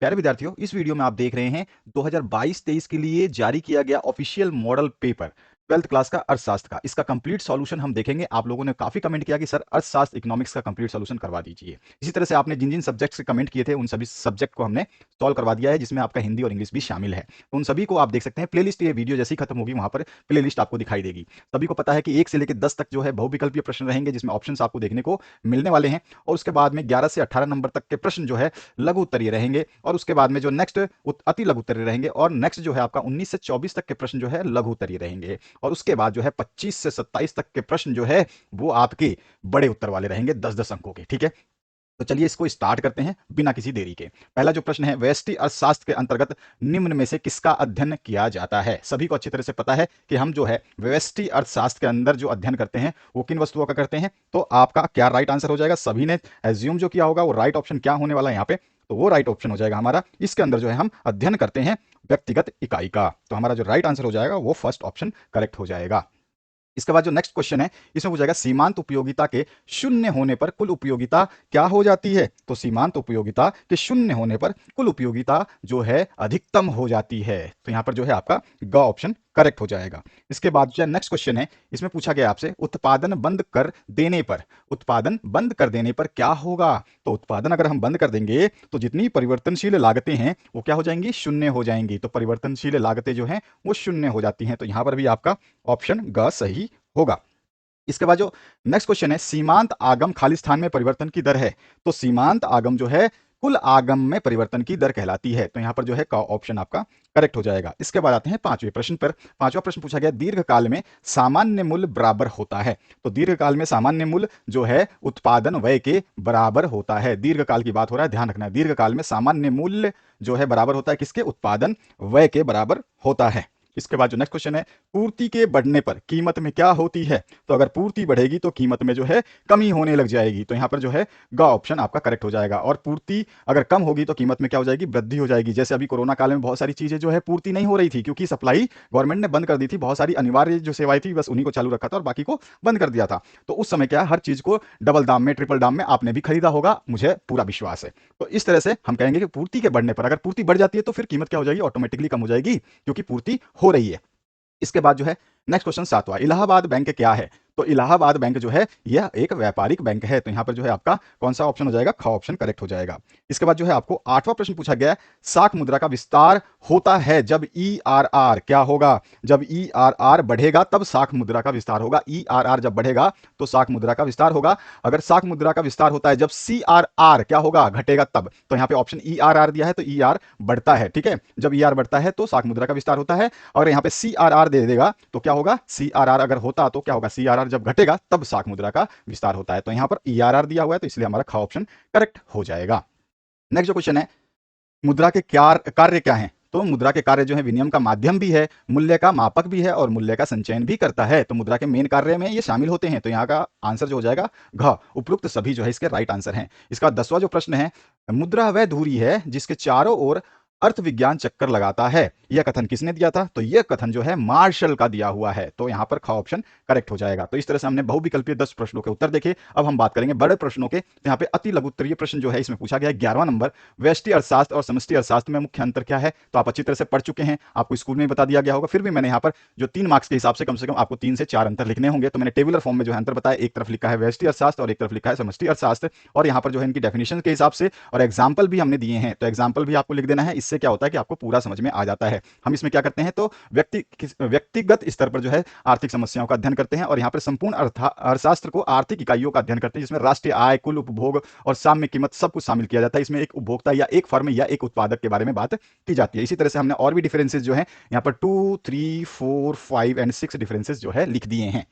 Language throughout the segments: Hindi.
प्यारे विद्यार्थियों, इस वीडियो में आप देख रहे हैं 2022-23 के लिए जारी किया गया official model paper 12th class का अर्थशास्त्र का। इसका कंप्लीट सॉल्यूशन हम देखेंगे। आप लोगों ने काफी कमेंट किया कि सर अर्थशास्त्र इकोनॉमिक्स का कंप्लीट सॉल्यूशन करवा दीजिए। इसी तरह से आपने जिन जिन सब्जेक्ट से कमेंट किए थे उन सभी सब्जेक्ट को हमने सॉल्व करवा दिया है, जिसमें आपका हिंदी और इंग्लिश भी शामिल है। तो उन सभी को आप देख सकते हैं। प्लेलिस्ट, ये वीडियो जैसे ही खत्म होगी वहां पर प्लेलिस्ट आपको दिखाई देगी। सभी को पता है कि 1 से लेकर 10 तक जो है बहुविकल्पीय प्रश्न रहेंगे, जिसमें ऑप्शंस आपको देखने को मिलने वाले हैं। और उसके बाद में 11 से 18 नंबर तक के प्रश्न जो है लघु उत्तरीय रहेंगे। और उसके बाद में जो नेक्स्ट अति लघु उत्तरीय रहेंगे। और नेक्स्ट जो है आपका 19 से 24 तक के प्रश्न जो है लघु उत्तरीय रहेंगे। और उसके बाद जो है 25 से 27 तक के प्रश्न जो है वो आपके बड़े उत्तर वाले रहेंगे, 10-10 अंकों के। ठीक है, तो चलिए इसको स्टार्ट करते हैं बिना किसी देरी के। पहला जो प्रश्न है, व्यष्टि अर्थशास्त्र के अंतर्गत निम्न में से किसका अध्ययन किया जाता है। सभी को अच्छी तरह से पता है कि हम जो है व्यष्टि अर्थशास्त्र के अंदर जो अध्ययन करते हैं वो किन वस्तुओं का करते हैं। तो आपका क्या राइट आंसर हो जाएगा? सभी ने एज्यूम जो किया होगा वो राइट ऑप्शन क्या होने वाला है यहाँ पे, तो वो राइट ऑप्शन हो जाएगा हमारा। इसके अंदर जो है हम अध्ययन करते हैं व्यक्तिगत इकाई का। तो हमारा जो राइट आंसर हो जाएगा वो फर्स्ट ऑप्शन करेक्ट हो जाएगा। इसके बाद जो नेक्स्ट क्वेश्चन है, इसमें पूछा गया सीमांत उपयोगिता के शून्य होने पर कुल उपयोगिता क्या हो जाती है। तो सीमांत उपयोगिता के शून्य होने पर कुल उपयोगिता जो है अधिकतम हो जाती है। तो यहां पर जो है आपका ग ऑप्शन करेक्ट हो जाएगा। इसके बाद जो नेक्स्ट क्वेश्चन है, इसमें पूछा गया आपसे उत्पादन बंद कर देने पर, उत्पादन बंद कर देने पर क्या होगा। तो उत्पादन अगर हम बंद कर देंगे तो जितनी परिवर्तनशील लागतें हैं वो क्या हो जाएंगी? शून्य हो जाएंगी। तो परिवर्तनशील लागतें जो हैं वो शून्य हो जाती हैं। तो यहां पर भी आपका ऑप्शन ग सही होगा। इसके बाद जो नेक्स्ट क्वेश्चन है, सीमांत आगम खाली स्थान में परिवर्तन की दर है। तो सीमांत आगम जो है कुल आगम में परिवर्तन की दर कहलाती है। तो यहां पर जो है का ऑप्शन आपका करेक्ट हो जाएगा। इसके बाद आते हैं पांचवें प्रश्न पर। पांचवा प्रश्न पूछा गया, दीर्घकाल में सामान्य मूल्य बराबर होता है। तो दीर्घकाल में सामान्य मूल्य जो है उत्पादन व्यय के बराबर होता है। दीर्घकाल की बात हो रहा है, ध्यान रखना है। दीर्घकाल में सामान्य मूल्य जो है बराबर होता है किसके? उत्पादन व्यय के बराबर होता है। इसके बाद जो नेक्स्ट क्वेश्चन है, पूर्ति के बढ़ने पर कीमत में क्या होती है। तो अगर पूर्ति बढ़ेगी तो कीमत में जो है कमी होने लग जाएगी। तो यहां पर जो है ग ऑप्शन आपका करेक्ट हो जाएगा। और पूर्ति अगर कम होगी तो कीमत में क्या हो जाएगी? वृद्धि हो जाएगी। जैसे अभी कोरोना काल में बहुत सारी चीजें जो है पूर्ति नहीं हो रही थी, क्योंकि सप्लाई गवर्नमेंट ने बंद कर दी थी। बहुत सारी अनिवार्य जो सेवाएं थी बस उन्हीं को चालू रखा था और बाकी को बंद कर दिया था। तो उस समय क्या हर चीज को डबल दाम में, ट्रिपल दाम में आपने भी खरीदा होगा, मुझे पूरा विश्वास है। तो इस तरह से हम कहेंगे कि पूर्ति के बढ़ने पर, अगर पूर्ति बढ़ जाती है तो फिर कीमत क्या हो जाएगी? ऑटोमेटिकली कम हो जाएगी, क्योंकि पूर्ति हो रही है। इसके बाद जो है नेक्स्ट क्वेश्चन सातवां, इलाहाबाद बैंक क्या है। तो इलाहाबाद बैंक जो है यह एक व्यापारिक बैंक है। तो यहां पर जो है आपका कौन सा ऑप्शन हो जाएगा? ख ऑप्शन करेक्ट हो जाएगा। इसके बाद जो है आपको आठवां प्रश्न पूछा गया है, साख मुद्रा का विस्तार होता है जब ईआरआर क्या होगा। जब ईआरआर बढ़ेगा तब साख मुद्रा का विस्तार होगा। ईआरआर जब बढ़ेगा तो साख मुद्रा का विस्तार होगा। अगर साख मुद्रा का विस्तार होता है जब सीआरआर क्या होगा? घटेगा तब। तो यहां पे ऑप्शन ईआरआर दिया है तो ईआर बढ़ता है। ठीक है, जब ईआर बढ़ता है तो साख मुद्रा का विस्तार होता है। और यहां पे सीआरआर दे देगा तो क्या होगा? सीआरआर अगर होता तो क्या होगा? सीआरआर जब घटेगा तब साख मुद्रा का विस्तार होता है। तो यहां पर ईआरआर दिया हुआ है तो इसलिए हमारा ख ऑप्शन करेक्ट हो जाएगा। नेक्स्ट जो क्वेश्चन है, मुद्रा के कार्य क्या हैं। तो मुद्रा के कार्य जो है विनिमय का माध्यम भी है, मूल्य का मापक भी है और मूल्य का संचयन भी करता है। तो मुद्रा के मेन कार्य में ये शामिल होते हैं। तो यहाँ का आंसर जो हो जाएगा घ। उपयुक्त सभी जो है इसके राइट आंसर हैं। इसका 10वां जो प्रश्न है, मुद्रा वह धुरी है जिसके चारों ओर अर्थ विज्ञान चक्कर लगाता है। यह कथन किसने दिया था? तो यह कथन जो है मार्शल का दिया हुआ है। तो यहां पर ख ऑप्शन करेक्ट हो जाएगा। तो इस तरह से हमने बहुविकल्पीय 10 प्रश्नों के उत्तर देखे। अब हम बात करेंगे बड़े प्रश्नों के। तो यहाँ पे अति लघु उत्तरीय प्रश्न जो है इसमें पूछा गया है 11वां नंबर, व्यष्टि अर्थशास्त्र और समष्टि अर्थशास्त्र में मुख्य अंतर क्या है। तो आप अच्छी तरह से पढ़ चुके हैं, आपको स्कूल में बता दिया गया होगा। फिर भी मैंने यहाँ पर जो 3 मार्क्स के हिसाब से कम आपको 3 से 4 अंतर लिखने होंगे। तो मैंने टेबुलर फॉर्म में जो है अंतर बताया, एक तरफ लिखा है व्यष्टि अर्थशास्त्र और एक तरफ लिखा है समष्टि अर्थशास्त्र। और यहाँ पर जो है इनकी डेफिनेशन के हिसाब से और एग्जाम्पल भी हमने दिए हैं। तो एग्जाम्पल भी आपको लिख देना है। इससे क्या होता है कि आपको पूरा समझ में आ जाता है। हम इसमें क्या करते हैं तो व्यक्तिगत स्तर पर जो है आर्थिक समस्याओं का अध्ययन करते हैं और यहाँ पर संपूर्ण अर्थशास्त्र को आर्थिक इकाइयों का अध्ययन करते हैं, जिसमें राष्ट्रीय आय, कुल उपभोग और साम्य कीमत सब कुछ शामिल किया जाता है। इसमें एक उपभोक्ता या एक फर्म या एक उत्पादक के बारे में बात की जाती है। इसी तरह से हमने और भी डिफरेंसेस जो है यहाँ पर 2, 3, 4, 5 एंड 6 डिफरेंसेस जो है लिख दिए हैं।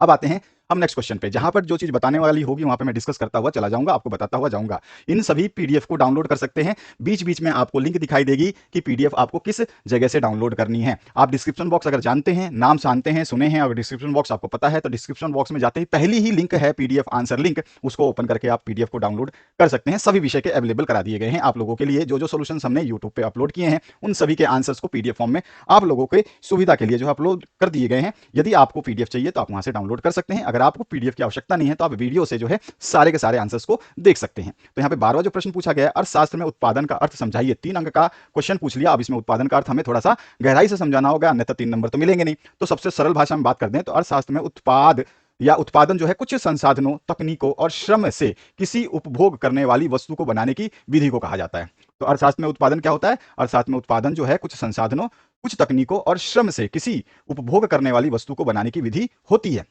अब आते हैं हम नेक्स्ट क्वेश्चन पे, जहां पर जो चीज बताने वाली होगी वहां पे मैं डिस्कस करता हुआ चला जाऊंगा, आपको बताता हुआ जाऊंगा। इन सभी पीडीएफ को डाउनलोड कर सकते हैं। बीच बीच में आपको लिंक दिखाई देगी कि पीडीएफ आपको किस जगह से डाउनलोड करनी है। आप डिस्क्रिप्शन बॉक्स अगर जानते हैं, नाम जानते हैं, सुने हैं, अगर डिस्क्रिप्शन बॉक्स आपको पता है तो डिस्क्रिप्शन बॉक्स में जाते ही पहली ही लिंक है पीडीएफ आंसर लिंक, उसको ओपन करके आप पीडीएफ को डाउनलोड कर सकते हैं। सभी विषय के अवेलेबल करा दिए गए हैं आप लोगों के लिए। जो जो सोल्यूशन हमने यूट्यूब पे अपलोड किए हैं उन सभी के आंसर्स को पीडीएफ फॉर्म में आप लोगों के सुविधा के लिए जो अपलोड कर दिए गए हैं। यदि आपको पीडीएफ चाहिए तो आप वहां से डाउनलोड कर सकते हैं। अगर आपको पीडीएफ की आवश्यकता नहीं है तो आप वीडियो से जो है सारे के सारे आंसर्स को देख सकते हैं। तो यहाँ पे 12वां जो प्रश्न पूछा गया है, अर्थशास्त्र में उत्पादन का अर्थ समझाइए। 3 अंक का क्वेश्चन पूछ लिया। अब इसमें उत्पादन का अर्थ हमें थोड़ा सा गहराई से समझाना होगा, अन्यथा 3 नंबर तो मिलेंगे नहीं। तो सबसे सरल भाषा में बात कर दें तो अर्थशास्त्र में उत्पाद या उत्पादन जो है कुछ संसाधनों, तकनीकों और श्रम से किसी उपभोग करने वाली वस्तु को बनाने की विधि को कहा जाता है। तो अर्थशास्त्र में उत्पादन क्या होता है? अर्थशास्त्र में उत्पादन जो है कुछ संसाधनों, कुछ तकनीकों और श्रम से किसी उपभोग करने वाली वस्तु को बनाने की विधि होती है।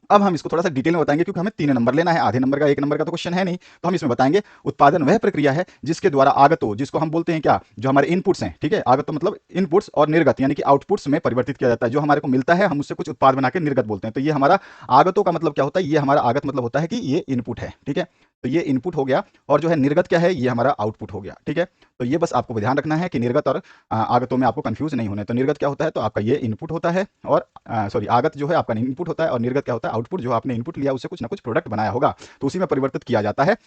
अब हम इसको थोड़ा सा डिटेल में बताएंगे क्योंकि हमें 3 नंबर लेना है, आधे नंबर का 1 नंबर का तो क्वेश्चन है नहीं। तो हम इसमें बताएंगे उत्पादन वह प्रक्रिया है जिसके द्वारा आगतों, जिसको हम बोलते हैं क्या, जो हमारे इनपुट्स हैं, ठीक है, आगतों मतलब इनपुट्स, और निर्गत यानी कि आउटपुट्स में परिवर्तित किया जाता है। जो हमारे को मिलता है हम उससे कुछ उत्पाद बना के निर्गत बोलते हैं। तो ये हमारा आगतों का मतलब क्या होता है? ये हमारा आगत मतलब होता है कि ये इनपुट है, ठीक है। तो ये इनपुट हो गया, और जो है निर्गत क्या है? ये हमारा आउटपुट हो गया, ठीक है। तो ये बस आपको ध्यान रखना है कि निर्गत और आगतों में आपको कंफ्यूज नहीं होने। तो निर्गत क्या होता है? तो आपका ये इनपुट होता है, और सॉरी, आगत जो है आपका इनपुट होता है, और निर्गत क्या होता है? आउटपुट। जो आपने इनपुट लिया उससे कुछ ना कुछ प्रोडक्ट बनाया होगा तो उसी में परिवर्तित किया जाता है।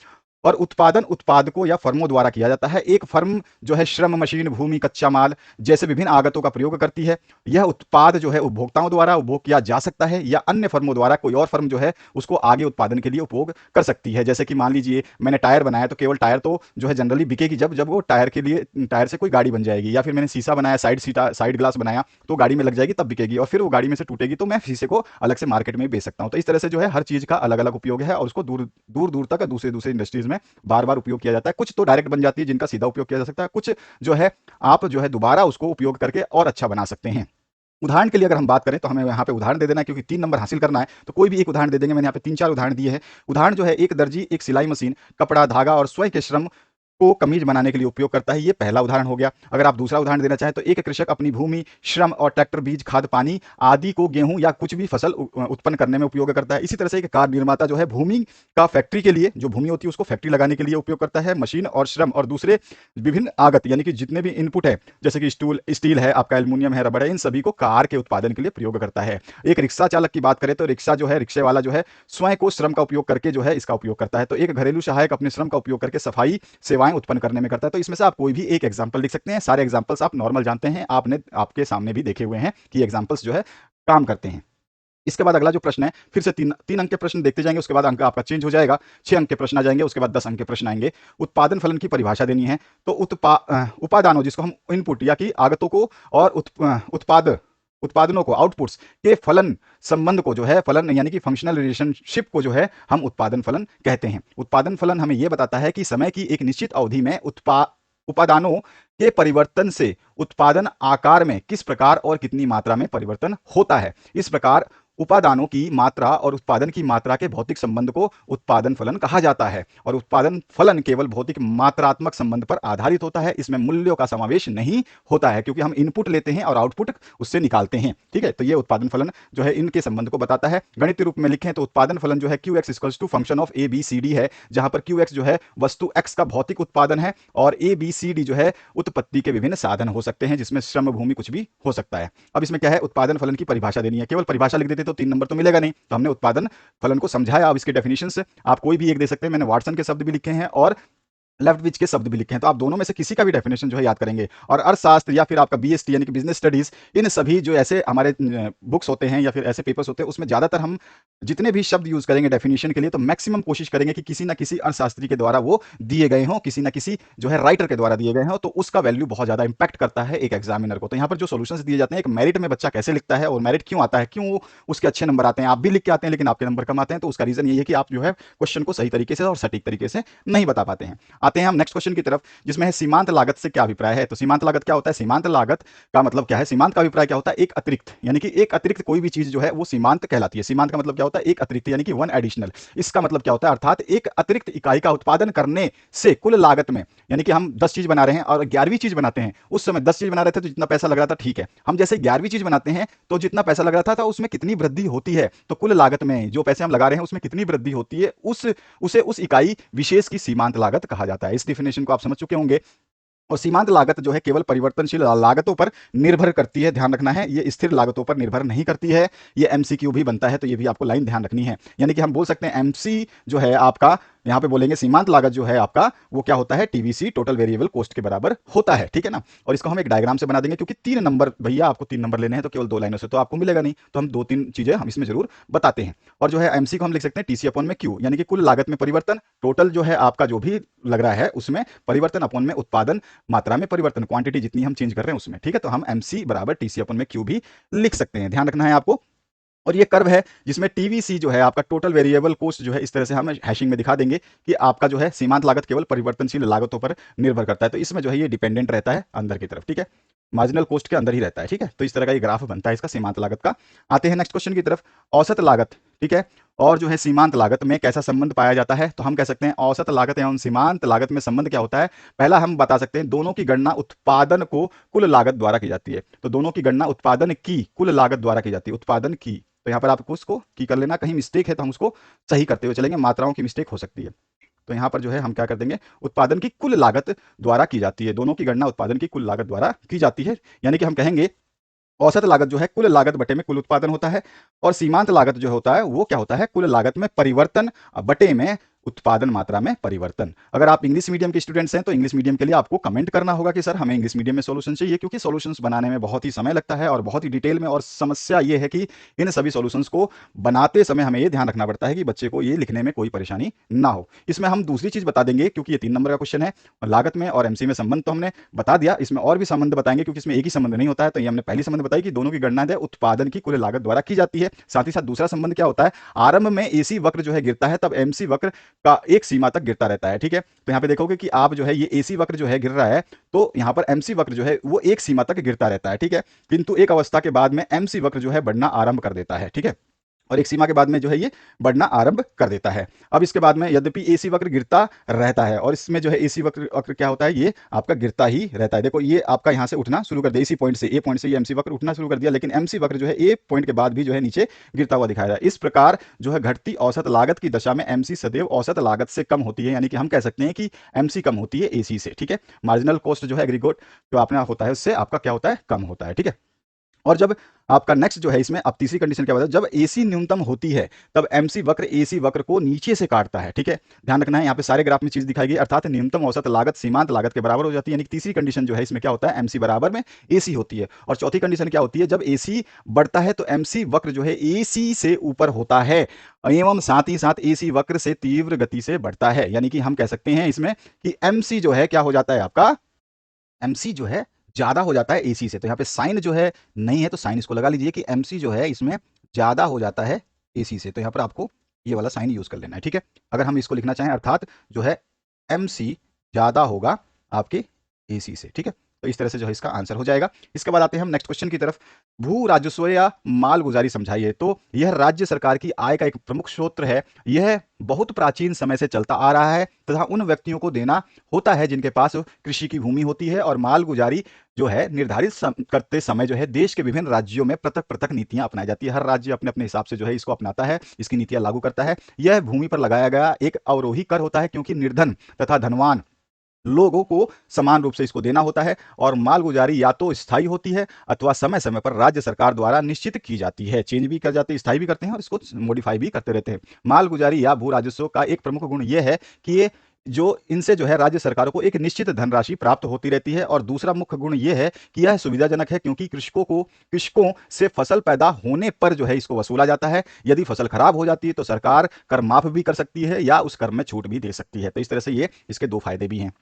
और उत्पादन उत्पादकों या फर्मों द्वारा किया जाता है। एक फर्म जो है श्रम, मशीन, भूमि, कच्चा माल जैसे विभिन्न आगतों का प्रयोग करती है। यह उत्पाद जो है उपभोक्ताओं द्वारा उपभोग किया जा सकता है या अन्य फर्मों द्वारा कोई और फर्म जो है उसको आगे उत्पादन के लिए उपयोग कर सकती है। जैसे कि मान लीजिए मैंने टायर बनाया, तो केवल टायर तो जो है जनरली बिकेगी जब जब वो टायर के लिए, टायर से कोई गाड़ी बन जाएगी। या फिर मैंने शीशा बनाया, साइड ग्लास बनाया, तो गाड़ी में लग जाएगी तब बिकेगी, और फिर वो गाड़ी में से टूटेगी तो मैं शीशे को अलग से मार्केट में बेच सकता हूँ। तो इस तरह से जो है हर चीज का अलग अलग उपयोग है, और उसको दूर दूर तक दूसरे दूसरे इंडस्ट्रीज में बार बार उपयोग किया जाता है। कुछ तो डायरेक्ट बन जाती है जिनका सीधा उपयोग किया जा सकता है, कुछ जो है आप जो है दोबारा उसको उपयोग करके और अच्छा बना सकते हैं। उदाहरण के लिए अगर हम बात करें तो हमें यहाँ पे उदाहरण दे देना है, क्योंकि 3 नंबर हासिल करना है तो कोई भी एक उदाहरण दे देंगे। मैंने यहाँ पे 3-4 उदाहरण दिए हैं। उदाहरण जो है, एक दर्जी एक सिलाई मशीन, कपड़ा, धागा और स्वयं के श्रम को कमीज बनाने के लिए उपयोग करता है। ये पहला उदाहरण हो गया। अगर आप दूसरा उदाहरण देना चाहें तो एक कृषक अपनी भूमि, श्रम और ट्रैक्टर, बीज, खाद, पानी आदि को गेहूं या कुछ भी फसल उत्पन्न करने में उपयोग करता है। इसी तरह से एक कार निर्माता जो है भूमि का फैक्ट्री के लिए, जो भूमि होती है उसको फैक्ट्री लगाने के लिए उपयोग करता है। मशीन और श्रम और दूसरे विभिन्न आगत यानी कि जितने भी इनपुट है, जैसे कि स्टील है, आपका एल्यूमिनियम है, रबड़ है, इन सभी को कार के उत्पादन के लिए प्रयोग करता है। एक रिक्शा चालक की बात करें तो रिक्शा जो है, रिक्शे वाला जो है स्वयं को श्रम का उपयोग करके जो है इसका उपयोग करता है। तो एक घरेलू सहायक अपने श्रम का उपयोग करके सफाई सेवाएं उत्पन्न करने में करता है। तो इसमें से आप कोई भी एक एग्जांपल लिख सकते हैं। सारे एग्जांपल्स आप नॉर्मल जानते हैं, आपने आपके सामने भी देखे हुए हैं कि एग्जांपल्स जो है काम करते हैं। इसके बाद अगला जो प्रश्न है, फिर से 3 अंक के प्रश्न देखते जाएंगे, उसके बाद अंक आपका चेंज हो जाएगा। 6 अंक के प्रश्न आ जाएंगे, उसके बाद 10 अंक के प्रश्न आएंगे। उत्पादन फलन की परिभाषा देनी है। तो उपादानों, जिसको हम इनपुट या कि आगतों को, और उत्पादनों को, आउटपुट्स के फलन संबंध को जो है, फलन यानी कि फंक्शनल रिलेशनशिप को जो है हम उत्पादन फलन कहते हैं। उत्पादन फलन हमें यह बताता है कि समय की एक निश्चित अवधि में उपादानों के परिवर्तन से उत्पादन आकार में किस प्रकार और कितनी मात्रा में परिवर्तन होता है। इस प्रकार उपादानों की मात्रा और उत्पादन की मात्रा के भौतिक संबंध को उत्पादन फलन कहा जाता है। और उत्पादन फलन केवल भौतिक मात्रात्मक संबंध पर आधारित होता है, इसमें मूल्यों का समावेश नहीं होता है, क्योंकि हम इनपुट लेते हैं और आउटपुट उससे निकालते हैं। ठीक है, तो ये उत्पादन फलन जो है इनके संबंध को बताता है। गणितीय रूप में लिखें तो उत्पादन फलन जो है QX equals to function of ABCD है, जहां पर QX जो है वस्तु X का भौतिक उत्पादन है, और ABCD जो है उत्पत्ति के विभिन्न साधन हो सकते हैं, जिसमें श्रम, भूमि कुछ भी हो सकता है। अब इसमें क्या है, उत्पादन फलन की परिभाषा देनी है। केवल परिभाषा लिख देते तो 3 नंबर तो मिलेगा नहीं, तो हमने उत्पादन फलन को समझाया। अब इसके डेफिनेशन से आप कोई भी एक दे सकते हैं। मैंने वाटसन के शब्द भी लिखे हैं और लेफ्टविच के शब्द भी लिखे हैं, तो आप दोनों में से किसी का भी डेफिनेशन जो है याद करेंगे। और अर्थशास्त्र या फिर आपका BST यानी कि बिजनेस स्टडीज, इन सभी जो ऐसे हमारे बुक्स होते हैं या फिर ऐसे पेपर्स होते हैं, उसमें ज्यादातर हम जितने भी शब्द यूज करेंगे डेफिनेशन के लिए, तो मैक्सिमम कोशिश करेंगे कि किसी ना किसी अर्थशास्त्री के द्वारा वो दिए गए हों, किसी ना किसी जो है राइटर के द्वारा दिए गए हों, तो उसका वैल्यू बहुत ज्यादा इंपैक्ट करता है एक एग्जामिनर को। तो यहाँ पर जो सोल्यूशन दिए जाते हैं, एक मेरिट में बच्चा कैसे लिखता है और मेरिट क्यों आता है, क्यों उसके अच्छे नंबर आते हैं, आप भी लिख के आते हैं लेकिन आपके नंबर कम आते हैं, तो उसका रीजन यही है कि आप जो है क्वेश्चन को सही तरीके से और सटीक तरीके से नहीं बता पाते हैं। आते हैं हम नेक्स्ट क्वेश्चन की तरफ, जिसमें है सीमांत लागत से क्या अभिप्राय है। तो सीमांत लागत क्या होता है, सीमांत लागत का मतलब क्या है, सीमांत का अभिप्राय क्या होता है, एक अतिरिक्त, यानी कि एक अतिरिक्त कोई भी चीज जो है वो सीमांत कहलाती है। सीमांत का मतलब क्या होता है, एक अतिरिक्त यानी कि वन एडिशनल। इसका मतलब क्या होता है, अर्थात एक अतिरिक्त इकाई का उत्पादन करने से कुल लागत में, यानी कि हम 10 चीज बना रहे हैं और 11वीं चीज बनाते हैं, उस समय 10 चीज बना रहे थे तो जितना पैसा लग रहा था ठीक है, हम जैसे 11वीं चीज बनाते हैं तो जितना पैसा लग रहा था उसमें कितनी वृद्धि होती है, तो कुल लागत में जो पैसे हम लगा रहे हैं उसमें कितनी वृद्धि होती है, उस इकाई विशेष की सीमांत लागत कहा जाता है। इस डिफिनेशन को आप समझ चुके होंगे। और सीमांत लागत जो है केवल परिवर्तनशील लागतों पर निर्भर करती है, ध्यान रखना है, ये स्थिर लागतों पर निर्भर नहीं करती है। ये MCQ भी बनता है, तो ये भी आपको लाइन ध्यान रखनी है। यानी कि हम बोल सकते हैं MC जो है आपका यहाँ पे बोलेंगे सीमांत लागत जो है आपका वो क्या होता है, टीवीसी टोटल वेरिएबल कॉस्ट के बराबर होता है, ठीक है ना। और इसको हम एक डायग्राम से बना देंगे, क्योंकि 3 नंबर भैया आपको 3 नंबर लेने हैं तो केवल 2 लाइनों से तो आपको मिलेगा नहीं, तो हम 2-3 चीजें हम इसमें जरूर बताते हैं। और जो है एमसी को हम लिख सकते हैं टीसी अपॉन में क्यू, यानी कि कुल लागत में परिवर्तन, टोटल जो है आपका जो भी लग रहा है उसमें परिवर्तन, अपॉन में उत्पादन मात्रा में परिवर्तन, क्वांटिटी जितनी हम चेंज कर रहे हैं उसमें, ठीक है। तो हम एमसी बराबर टीसी अपॉन में क्यू भी लिख सकते हैं, ध्यान रखना है आपको। और ये कर्व है जिसमें टीवीसी जो है आपका टोटल वेरिएबल कॉस्ट जो है, इस तरह से हम हैशिंग में दिखा देंगे कि आपका जो है सीमांत लागत केवल परिवर्तनशील लागतों पर निर्भर करता है, तो इसमें जो है ये डिपेंडेंट रहता है अंदर की तरफ, ठीक है, मार्जिनल कॉस्ट के अंदर ही रहता है, ठीक है। तो इस तरह का ये ग्राफ बनता है इसका सीमांत लागत का। आते हैं नेक्स्ट क्वेश्चन की तरफ, औसत लागत, ठीक है, और जो है सीमांत लागत में कैसा संबंध पाया जाता है, तो हम कह सकते हैं औसत लागत एवं सीमांत लागत में संबंध क्या होता है। पहला हम बता सकते हैं दोनों की गणना उत्पादन को कुल लागत द्वारा की जाती है, तो दोनों की गणना उत्पादन की कुल लागत द्वारा की जाती है, उत्पादन की, तो यहाँ पर आपको उसको की कर लेना, कहीं मिस्टेक है तो हम उसको सही करते हुए चलेंगे, मात्राओं की मिस्टेक हो सकती है, तो यहाँ पर जो है हम क्या कर देंगे, उत्पादन की कुल लागत द्वारा की जाती है, दोनों की गणना उत्पादन की कुल लागत द्वारा की जाती है, यानी कि हम कहेंगे औसत लागत जो है कुल लागत बटे में कुल उत्पादन होता है, और सीमांत लागत जो होता है वो क्या होता है, कुल लागत में परिवर्तन बटे में उत्पादन मात्रा में परिवर्तन। अगर आप इंग्लिश मीडियम के स्टूडेंट्स हैं तो इंग्लिश मीडियम के लिए आपको कमेंट करना होगा कि सर हमें इंग्लिश मीडियम में सॉल्यूशन चाहिए, क्योंकि सॉल्यूशंस बनाने में बहुत ही समय लगता है और बहुत ही डिटेल में, और समस्या ये है कि इन सभी सॉल्यूशंस को बनाते समय हमें ये ध्यान रखना पड़ता है कि बच्चे को ये लिखने में कोई परेशानी ना हो। इसमें हम दूसरी चीज बता देंगे, क्योंकि ये 3 नंबर का क्वेश्चन है, लागत में और एमसी में संबंध तो हमने बता दिया, इसमें और भी संबंध बताएंगे, क्योंकि इसमें एक ही संबंध नहीं होता है, तो ये हमने पहली संबंध बताई कि दोनों की गणना है उत्पादन की कुल लागत द्वारा की जाती है। साथ ही साथ दूसरा संबंध क्या होता है, आरंभ में एसी वक्र जो है गिरता है तब एमसी वक्र का एक सीमा तक गिरता रहता है, ठीक है। तो यहाँ पे देखोगे कि आप जो है ये एसी वक्र जो है गिर रहा है, तो यहाँ पर एमसी वक्र जो है वो एक सीमा तक गिरता रहता है, ठीक है, किंतु एक अवस्था के बाद में एमसी वक्र जो है बढ़ना आरंभ कर देता है, ठीक है, और एक सीमा के बाद में जो है ये बढ़ना आरंभ कर देता है। अब इसके बाद में यद्यपि एसी वक्र गिरता रहता है, और इसमें जो है एसी वक्र क्या होता है, ये आपका गिरता ही रहता है। देखो ये आपका यहाँ से उठना शुरू कर दिया, इसी पॉइंट से, ए पॉइंट से ये एमसी वक्र उठना शुरू कर दिया, लेकिन एमसी वक्र जो है ए पॉइंट के बाद भी जो है नीचे गिरता हुआ दिखाया जाए। इस प्रकार जो है घटती औसत लागत की दशा में एमसी सदैव औसत लागत से कम होती है, यानी कि हम कह सकते हैं कि एमसी कम होती है एसी से, ठीक है। मार्जिनल कॉस्ट जो है एग्रीगेट जो आपने होता है उससे आपका क्या होता है, कम होता है, ठीक है। और जब आपका नेक्स्ट जो है इसमें अब तीसरी कंडीशन क्या बताया, जब एसी न्यूनतम होती है तब एमसी वक्र एसी वक्र को नीचे से काटता है, ठीक है। ध्यान रखना है, यहाँ पे सारे ग्राफ में चीज दिखाई गई, अर्थात न्यूनतम औसत लागत सीमांत लागत के बराबर हो जाती है, यानी कि तीसरी कंडीशन जो है इसमें क्या होता है, एमसी बराबर में एसी होती है। और चौथी कंडीशन क्या होती है, जब एसी बढ़ता है तो एमसी वक्र जो है एसी से ऊपर होता है, एवं साथ ही साथ एसी वक्र से तीव्र गति से बढ़ता है, यानी कि हम कह सकते हैं इसमें कि एमसी जो है क्या हो जाता है आपका, एमसी जो है ज्यादा हो जाता है एसी से। तो यहाँ पे साइन जो है नहीं है, तो साइन इसको लगा लीजिए कि एमसी जो है इसमें ज्यादा हो जाता है एसी से, तो यहाँ पर आपको ये वाला साइन यूज कर लेना है, ठीक है। अगर हम इसको लिखना चाहें, अर्थात जो है एमसी ज्यादा होगा आपके एसी से, ठीक है। तो इस तरह से जो है इसका आंसर हो जाएगा। इसके बाद आते हैं हम नेक्स्ट क्वेश्चन की तरफ, भू राजस्व या मालगुजारी समझाइए। तो यह राज्य सरकार की आय का एक प्रमुख स्रोत है, यह बहुत प्राचीन समय से चलता आ रहा है तथा उन व्यक्तियों को देना होता है जिनके पास कृषि की भूमि होती है, और मालगुजारी जो है निर्धारित करते समय जो है देश के विभिन्न राज्यों में पृथक पृथक नीतियां अपनाई जाती है, हर राज्य अपने अपने हिसाब से जो है इसको अपनाता है, इसकी नीतियां लागू करता है। यह भूमि पर लगाया गया एक अवरोही कर होता है, क्योंकि निर्धन तथा धनवान लोगों को समान रूप से इसको देना होता है, और मालगुजारी या तो स्थायी होती है अथवा समय समय पर राज्य सरकार द्वारा निश्चित की जाती है, चेंज भी कर जाते हैं, स्थायी भी करते हैं और इसको मॉडिफाई भी करते रहते हैं। मालगुजारी या भू राजस्व का एक प्रमुख गुण यह है कि ये जो इनसे जो है राज्य सरकारों को एक निश्चित धनराशि प्राप्त होती रहती है, और दूसरा मुख्य गुण यह है कि यह सुविधाजनक है, क्योंकि कृषकों से फसल पैदा होने पर जो है इसको वसूला जाता है। यदि फसल खराब हो जाती है तो सरकार कर माफ भी कर सकती है या उस कर में छूट भी दे सकती है, तो इस तरह से ये इसके दो फायदे भी हैं।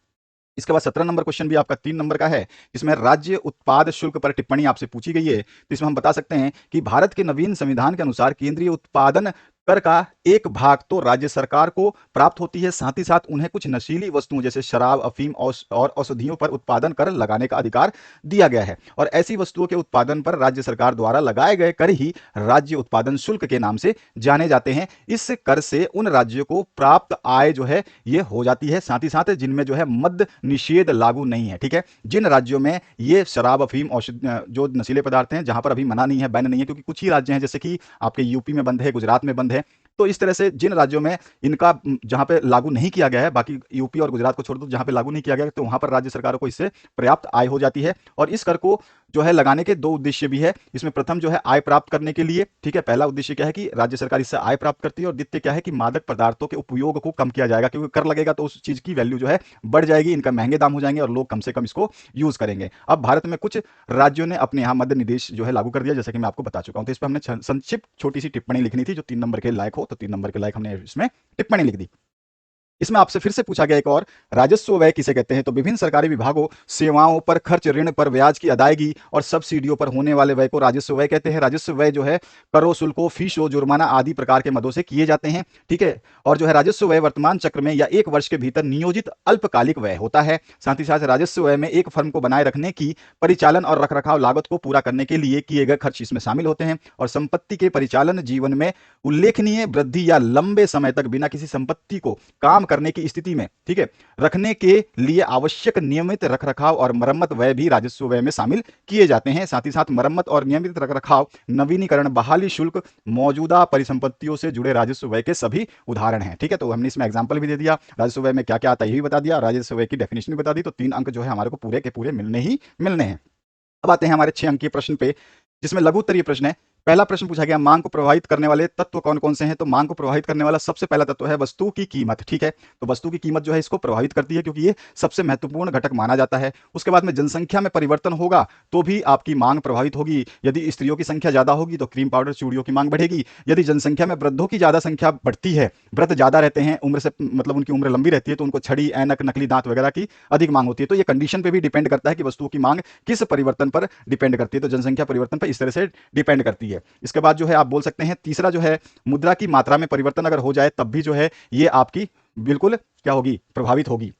इसके बाद 17 नंबर क्वेश्चन भी आपका 3 नंबर का है, इसमें राज्य उत्पाद शुल्क पर टिप्पणी आपसे पूछी गई है। तो इसमें हम बता सकते हैं कि भारत के नवीन संविधान के अनुसार केंद्रीय उत्पादन कर का एक भाग तो राज्य सरकार को प्राप्त होती है, साथ ही साथ उन्हें कुछ नशीली वस्तुओं जैसे शराब, अफीम और औषधियों पर उत्पादन कर लगाने का अधिकार दिया गया है, और ऐसी वस्तुओं के उत्पादन पर राज्य सरकार द्वारा लगाए गए कर ही राज्य उत्पादन शुल्क के नाम से जाने जाते हैं। इस कर से उन राज्यों को प्राप्त आय जो है ये हो जाती है, साथ ही साथ जिनमें जो है मद्य निषेध लागू नहीं है, ठीक है। जिन राज्यों में ये शराब, अफीम, औषध जो नशीले पदार्थ हैं जहां पर अभी मना नहीं है, बैन नहीं है, क्योंकि कुछ ही राज्य हैं जैसे कि आपके यूपी में बंद है, गुजरात में बंद है, तो इस तरह से जिन राज्यों में इनका जहां पे लागू नहीं किया गया है, बाकी यूपी और गुजरात को छोड़ दो जहां पे लागू नहीं किया गया है, तो वहां पर राज्य सरकारों को इससे पर्याप्त आय हो जाती है, और इस कर को जो है लगाने के दो उद्देश्य भी है इसमें। प्रथम जो है आय प्राप्त करने के लिए, ठीक है, पहला उद्देश्य क्या है कि राज्य सरकार इससे आय प्राप्त करती है, और द्वितीय क्या है कि मादक पदार्थों के उपयोग को कम किया जाएगा, क्योंकि कर लगेगा तो उस चीज की वैल्यू जो है बढ़ जाएगी, इनका महंगे दाम हो जाएंगे और लोग कम से कम इसको यूज करेंगे। अब भारत में कुछ राज्यों ने अपने यहाँ मध्य निदेश जो है लागू कर दिया, जैसे कि मैं आपको बता चुका हूं। तो इस पर हमने संक्षिप्त छोटी सी टिप्पणी लिखनी थी जो 3 नंबर के लायक हो, तो 3 नंबर के लायक हमने इसमें टिप्पणी लिख दी। इसमें आपसे फिर से पूछा गया एक और, राजस्व व्यय किसे कहते हैं? तो विभिन्न सरकारी विभागों, सेवाओं पर खर्च, ऋण पर ब्याज की अदायगी और सब्सिडियों पर होने वाले व्यय को राजस्व व्यय कहते हैं। राजस्व व्यय जो है करों, शुल्कों, फीसों, जुर्माना आदि प्रकार के मदों से किए जाते हैं, ठीक है। और जो है राजस्व व्यय वर्तमान चक्र में या 1 वर्ष के भीतर नियोजित अल्पकालिक व्यय होता है। साथ ही साथ राजस्व व्यय में एक फर्म को बनाए रखने की परिचालन और रखरखाव लागत को पूरा करने के लिए किए गए खर्च इसमें शामिल होते हैं। और संपत्ति के परिचालन जीवन में उल्लेखनीय वृद्धि या लंबे समय तक बिना किसी संपत्ति को काम करने की स्थिति में, ठीक है, रखने के लिए आवश्यक नियमित रखरखाव और मरम्मत व्यय भी राजस्व व्यय में शामिल किए जाते हैं। साथ ही साथ मरम्मत और नियमित रखरखाव, नवीनीकरण, बहाली शुल्क, मौजूदा परिसंपत्तियों से जुड़े राजस्व व्यय के सभी उदाहरण हैं, ठीक है। तो हमने इसमें एग्जांपल भी दे दिया, राजस्व व्यय में क्या क्या आता है ये भी बता दिया, राजस्व व्यय की डेफिनेशन भी बता दी। तो 3 अंक जो है हमारे को पूरे के पूरे मिलने ही मिलने हैं। अब आते हैं हमारे 6 अंकीय प्रश्न पे, जिसमें लघु उत्तरीय प्रश्न है। पहला प्रश्न पूछा गया, मांग को प्रभावित करने वाले तत्व कौन कौन से हैं? तो मांग को प्रभावित करने वाला सबसे पहला तत्व है वस्तु की कीमत, ठीक है। तो वस्तु की कीमत जो है इसको प्रभावित करती है, क्योंकि ये सबसे महत्वपूर्ण घटक माना जाता है। उसके बाद में जनसंख्या में परिवर्तन होगा तो भी आपकी मांग प्रभावित होगी। यदि स्त्रियों की संख्या ज्यादा होगी तो क्रीम पाउडर, चूड़ियों की मांग बढ़ेगी। यदि जनसंख्या में वृद्धों की ज्यादा संख्या बढ़ती है, वृद्ध ज्यादा रहते हैं, उम्र से मतलब उनकी उम्र लंबी रहती है, तो उनको छड़ी, ऐनक, नकली दांत वगैरह की अधिक मांग होती है। तो ये कंडीशन पे भी डिपेंड करता है कि वस्तुओं की मांग किस परिवर्तन पर डिपेंड करती है। तो जनसंख्या परिवर्तन पर इस तरह से डिपेंड करती है। इसके बाद जो है आप बोल सकते हैं तीसरा जो है, मुद्रा की मात्रा में परिवर्तन अगर हो जाए तब भी जो है ये आपकी बिल्कुल क्या होगी, प्रभावित होगी।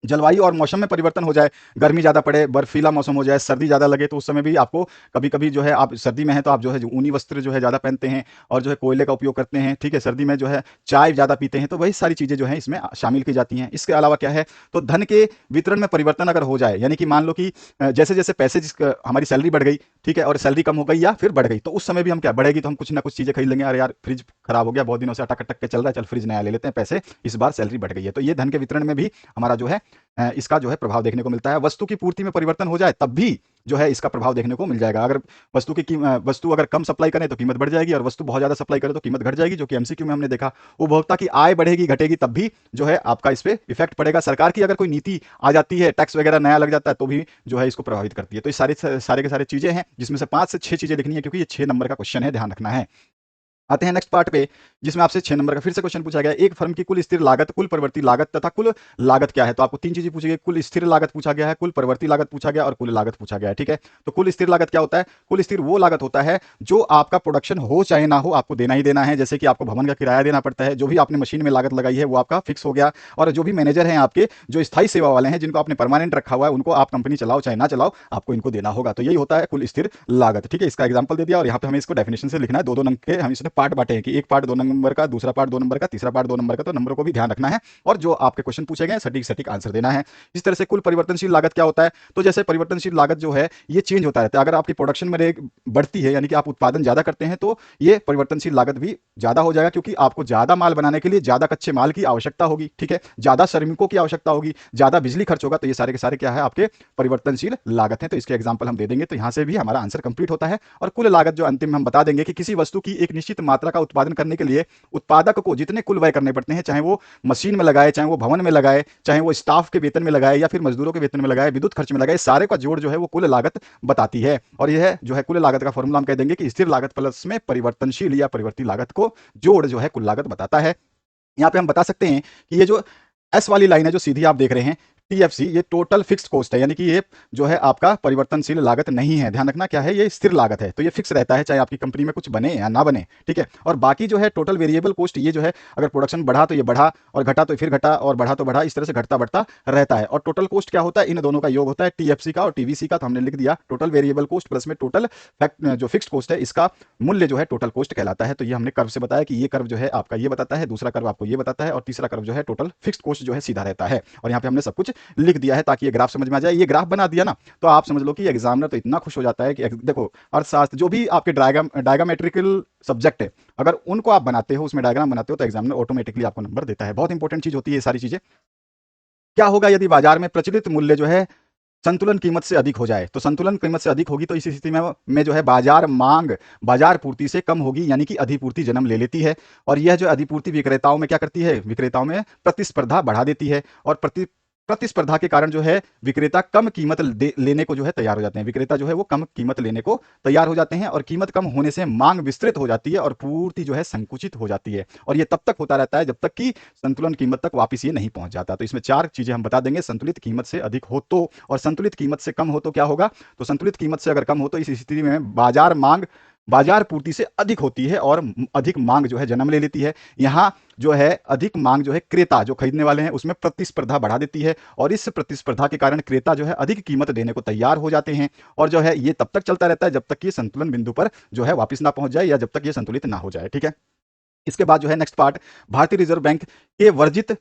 जलवायु और मौसम में परिवर्तन हो जाए, गर्मी ज्यादा पड़े, बर्फीला मौसम हो जाए, सर्दी ज्यादा लगे, तो उस समय भी आपको कभी कभी जो है, आप सर्दी में है तो आप जो है ऊनी वस्त्र जो है ज्यादा पहनते हैं और जो है कोयले का उपयोग करते हैं, ठीक है। सर्दी में जो है चाय ज्यादा पीते हैं, तो वही सारी चीजें जो है इसमें शामिल की जाती हैं। इसके अलावा क्या है, तो धन के वितरण में परिवर्तन अगर हो जाए, यानी कि मान लो कि जैसे जैसे पैसे हमारी सैलरी बढ़ गई, ठीक है, और सैलरी कम हो गई या फिर बढ़ गई, तो उस समय भी हम क्या, बढ़ेगी तो हम कुछ ना कुछ चीजें खरीद लेंगे। अरे यार फ्रिज खराब हो गया, बहुत दिनों से अटक अटक के चल रहा है, चल फ्रिज नया ले लेते हैं, पैसे इस बार सैलरी बढ़ गई है। तो ये धन के वितरण में भी हमारा जो है इसका जो है प्रभाव देखने को मिलता है। वस्तु की पूर्ति में परिवर्तन हो जाए तब भी जो है इसका प्रभाव देखने को मिल जाएगा। अगर वस्तु अगर कम सप्लाई करें तो कीमत बढ़ जाएगी, और वस्तु बहुत ज्यादा सप्लाई करे तो कीमत घट जाएगी, जो कि एमसीक्यू में हमने देखा। उपभोक्ता की आय बढ़ेगी घटेगी तब भी जो है आपका इस पे इफेक्ट पड़ेगा। सरकार की अगर कोई नीति आ जाती है, टैक्स वगैरह नया लग जाता है, तो भी जो है इसको प्रभावित करती है। तो ये सारे के सारे चीजें हैं, जिसमें से 5 से 6 चीजें लिखनी है, क्योंकि ये 6 नंबर का क्वेश्चन है, ध्यान रखना है। आते हैं नेक्स्ट पार्ट पे, जिसमें आपसे 6 नंबर का फिर से क्वेश्चन पूछा गया, एक फर्म की कुल स्थिर लागत, कुल परिवर्ती लागत तथा कुल लागत क्या है? तो आपको 3 चीजें पूछी गई, कुल स्थिर लागत पूछा गया है, कुल परिवर्ती लागत पूछा गया और कुल लागत पूछा गया है, ठीक है। तो कुल स्थिर लागत क्या होता है? कुल स्थिर वो लागत होता है जो आपका प्रोडक्शन हो चाहे ना हो, आपको देना ही देना है। जैसे कि आपको भवन का किराया देना पड़ता है, जो भी आपने मशीन में लागत लगाई है वो आपका फिक्स हो गया। और जो भी मैनेजर हैं आपके, जो स्थायी सेवा वाले हैं, जिनको आपने परमानेंट रखा हुआ है, उनको आप कंपनी चलाओ चाहे ना चलाओ, आपको इनको देना होगा। तो यही होता है कुल स्थिर लागत, ठीक है। इसका एग्जाम्पल दे दिया, और यहाँ पे हमें इसको डेफिनेशन से लिखना है। 2-2 अंक के हम इसने पार्ट बांटे हैं कि एक पार्ट 2 नंबर का, दूसरा पार्ट 2 नंबर का, तीसरा पार्ट 2 नंबर का। तो नंबरों को भी ध्यान रखना है, और जो आपके क्वेश्चन पूछे गए सटीक सटीक आंसर देना है। इस तरह से कुल परिवर्तनशील लागत क्या होता है? तो जैसे परिवर्तनशील लागत जो है ये चेंज होता रहता है। अगर आपकी प्रोडक्शन में रेट बढ़ती है, यानी कि आप उत्पादन ज्यादा करते हैं, तो ये परिवर्तनशील लागत भी ज्यादा हो जाएगा, क्योंकि आपको ज्यादा माल बनाने के लिए ज्यादा कच्चे माल की आवश्यकता होगी, ठीक है, ज्यादा श्रमिकों की आवश्यकता होगी, ज्यादा बिजली खर्च होगा। तो ये सारे के सारे क्या है, आपके परिवर्तनशील लागत है। तो इसके एग्जाम्पल हम दे देंगे, तो यहां से भी हमारा आंसर कंप्लीट होता है। और कुल लागत जो अंतिम में हम बता देंगे कि किसी वस्तु की एक निश्चित मात्रा का उत्पादन करने के लिए उत्पादक को जितने कुल व्यय करने पड़ते हैं, चाहे वो मशीन में लगाए, चाहे वो भवन में लगाए, चाहे वो स्टाफ के वेतन में लगाए, या फिर मजदूरों के वेतन में लगाए, विद्युत खर्च में लगाए, सारे का जोड़ जो है वो कुल लागत बताती है। और यह जो है कुल लागत का फॉर्मूला हम कह देंगे कि स्थिर लागत प्लस में परिवर्तनशील या परिवर्ती लागत को जोड़ जो है कुल लागत बताता है। यहां पे हम बता सकते हैं कि ये जो एस वाली लाइन है जो सीधी आप देख रहे हैं, टीएफसी, ये टोटल फिक्स्ड कॉस्ट है, यानी कि ये जो है आपका परिवर्तनशील लागत नहीं है। ध्यान रखना क्या है, ये स्थिर लागत है। तो ये फिक्स रहता है, चाहे आपकी कंपनी में कुछ बने या ना बने, ठीक है। और बाकी जो है टोटल वेरिएबल कॉस्ट, ये जो है अगर प्रोडक्शन बढ़ा तो ये बढ़ा, और घटा तो फिर घटा, और बढ़ा तो बढ़ा, इस तरह से घटता बढ़ता रहता है। और टोटल कॉस्ट क्या होता है, इन दोनों का योग होता है, टीएफसी का और टीवीसी का। तो हमने लिख दिया टोटल वेरिएबल कॉस्ट प्लस में टोटल जो फिक्स्ड कॉस्ट है, इसका मूल्य जो है टोटल कॉस्ट कहलाता है। तो ये हमने कर्व से बताया कि ये कर्व जो है आपका ये बताता है, दूसरा कर्व आपको ये बताता है, और तीसरा कर्व जो है टोटल फिक्स्ड कॉस्ट जो है सीधा रहता है। और यहाँ पे हमने सब कुछ लिख दिया है ताकि ये ग्राफ समझ में आ जाए। ये ग्राफ बना दिया ना, तो आप समझ लो कि एग्जामिनर तो इतना खुश हो जाता है कि देखो अर्थशास्त्र जो भी आपके डायग्रामेट्रिकल सब्जेक्ट है, अगर उनको आप बनाते हो, उसमें डायग्राम बनाते हो, तो एग्जामिनर ऑटोमेटिकली आपको नंबर देता है। बहुत इंपॉर्टेंट चीज होती है ये सारी चीजें। क्या होगा यदि बाजार में प्रचलित मूल्य जो है संतुलन कीमत से अधिक हो जाए। तो संतुलन कीमत से अधिक होगी तो इस स्थिति में जो है बाजार मांग बाजार पूर्ति से कम होगी, यानी कि अधिपूर्ति जन्म ले लेती है। और यह जो अधिपूर्ति विक्रेताओं में क्या करती है, विक्रेताओं में प्रतिस्पर्धा बढ़ा देती है। और प्रतिस्पर्धा के कारण जो है विक्रेता कम कीमत लेने को जो है तैयार हो जाते हैं। विक्रेता जो है वो कम कीमत लेने को तैयार हो जाते हैं और कीमत कम होने से मांग विस्तृत हो जाती है और पूर्ति जो है संकुचित हो जाती है। और ये तब तक होता रहता है जब तक कि संतुलन कीमत तक वापस ये नहीं पहुंच जाता। तो इसमें 4 चीजें हम बता देंगे। संतुलित कीमत से अधिक हो तो, और संतुलित कीमत से कम हो तो क्या होगा। तो संतुलित कीमत से अगर कम हो तो इस स्थिति में बाजार पूर्ति से अधिक होती है और अधिक मांग जो है जन्म ले लेती है। यहाँ जो है अधिक मांग जो है क्रेता जो खरीदने वाले हैं उसमें प्रतिस्पर्धा बढ़ा देती है और इस प्रतिस्पर्धा के कारण क्रेता जो है अधिक कीमत देने को तैयार हो जाते हैं। और जो है ये तब तक चलता रहता है जब तक कि संतुलन बिंदु पर जो है वापस ना पहुंच जाए या जब तक ये संतुलित ना हो जाए। ठीक है। इसके बाद जो है नेक्स्ट पार्ट, भारतीय रिजर्व बैंक के वर्जित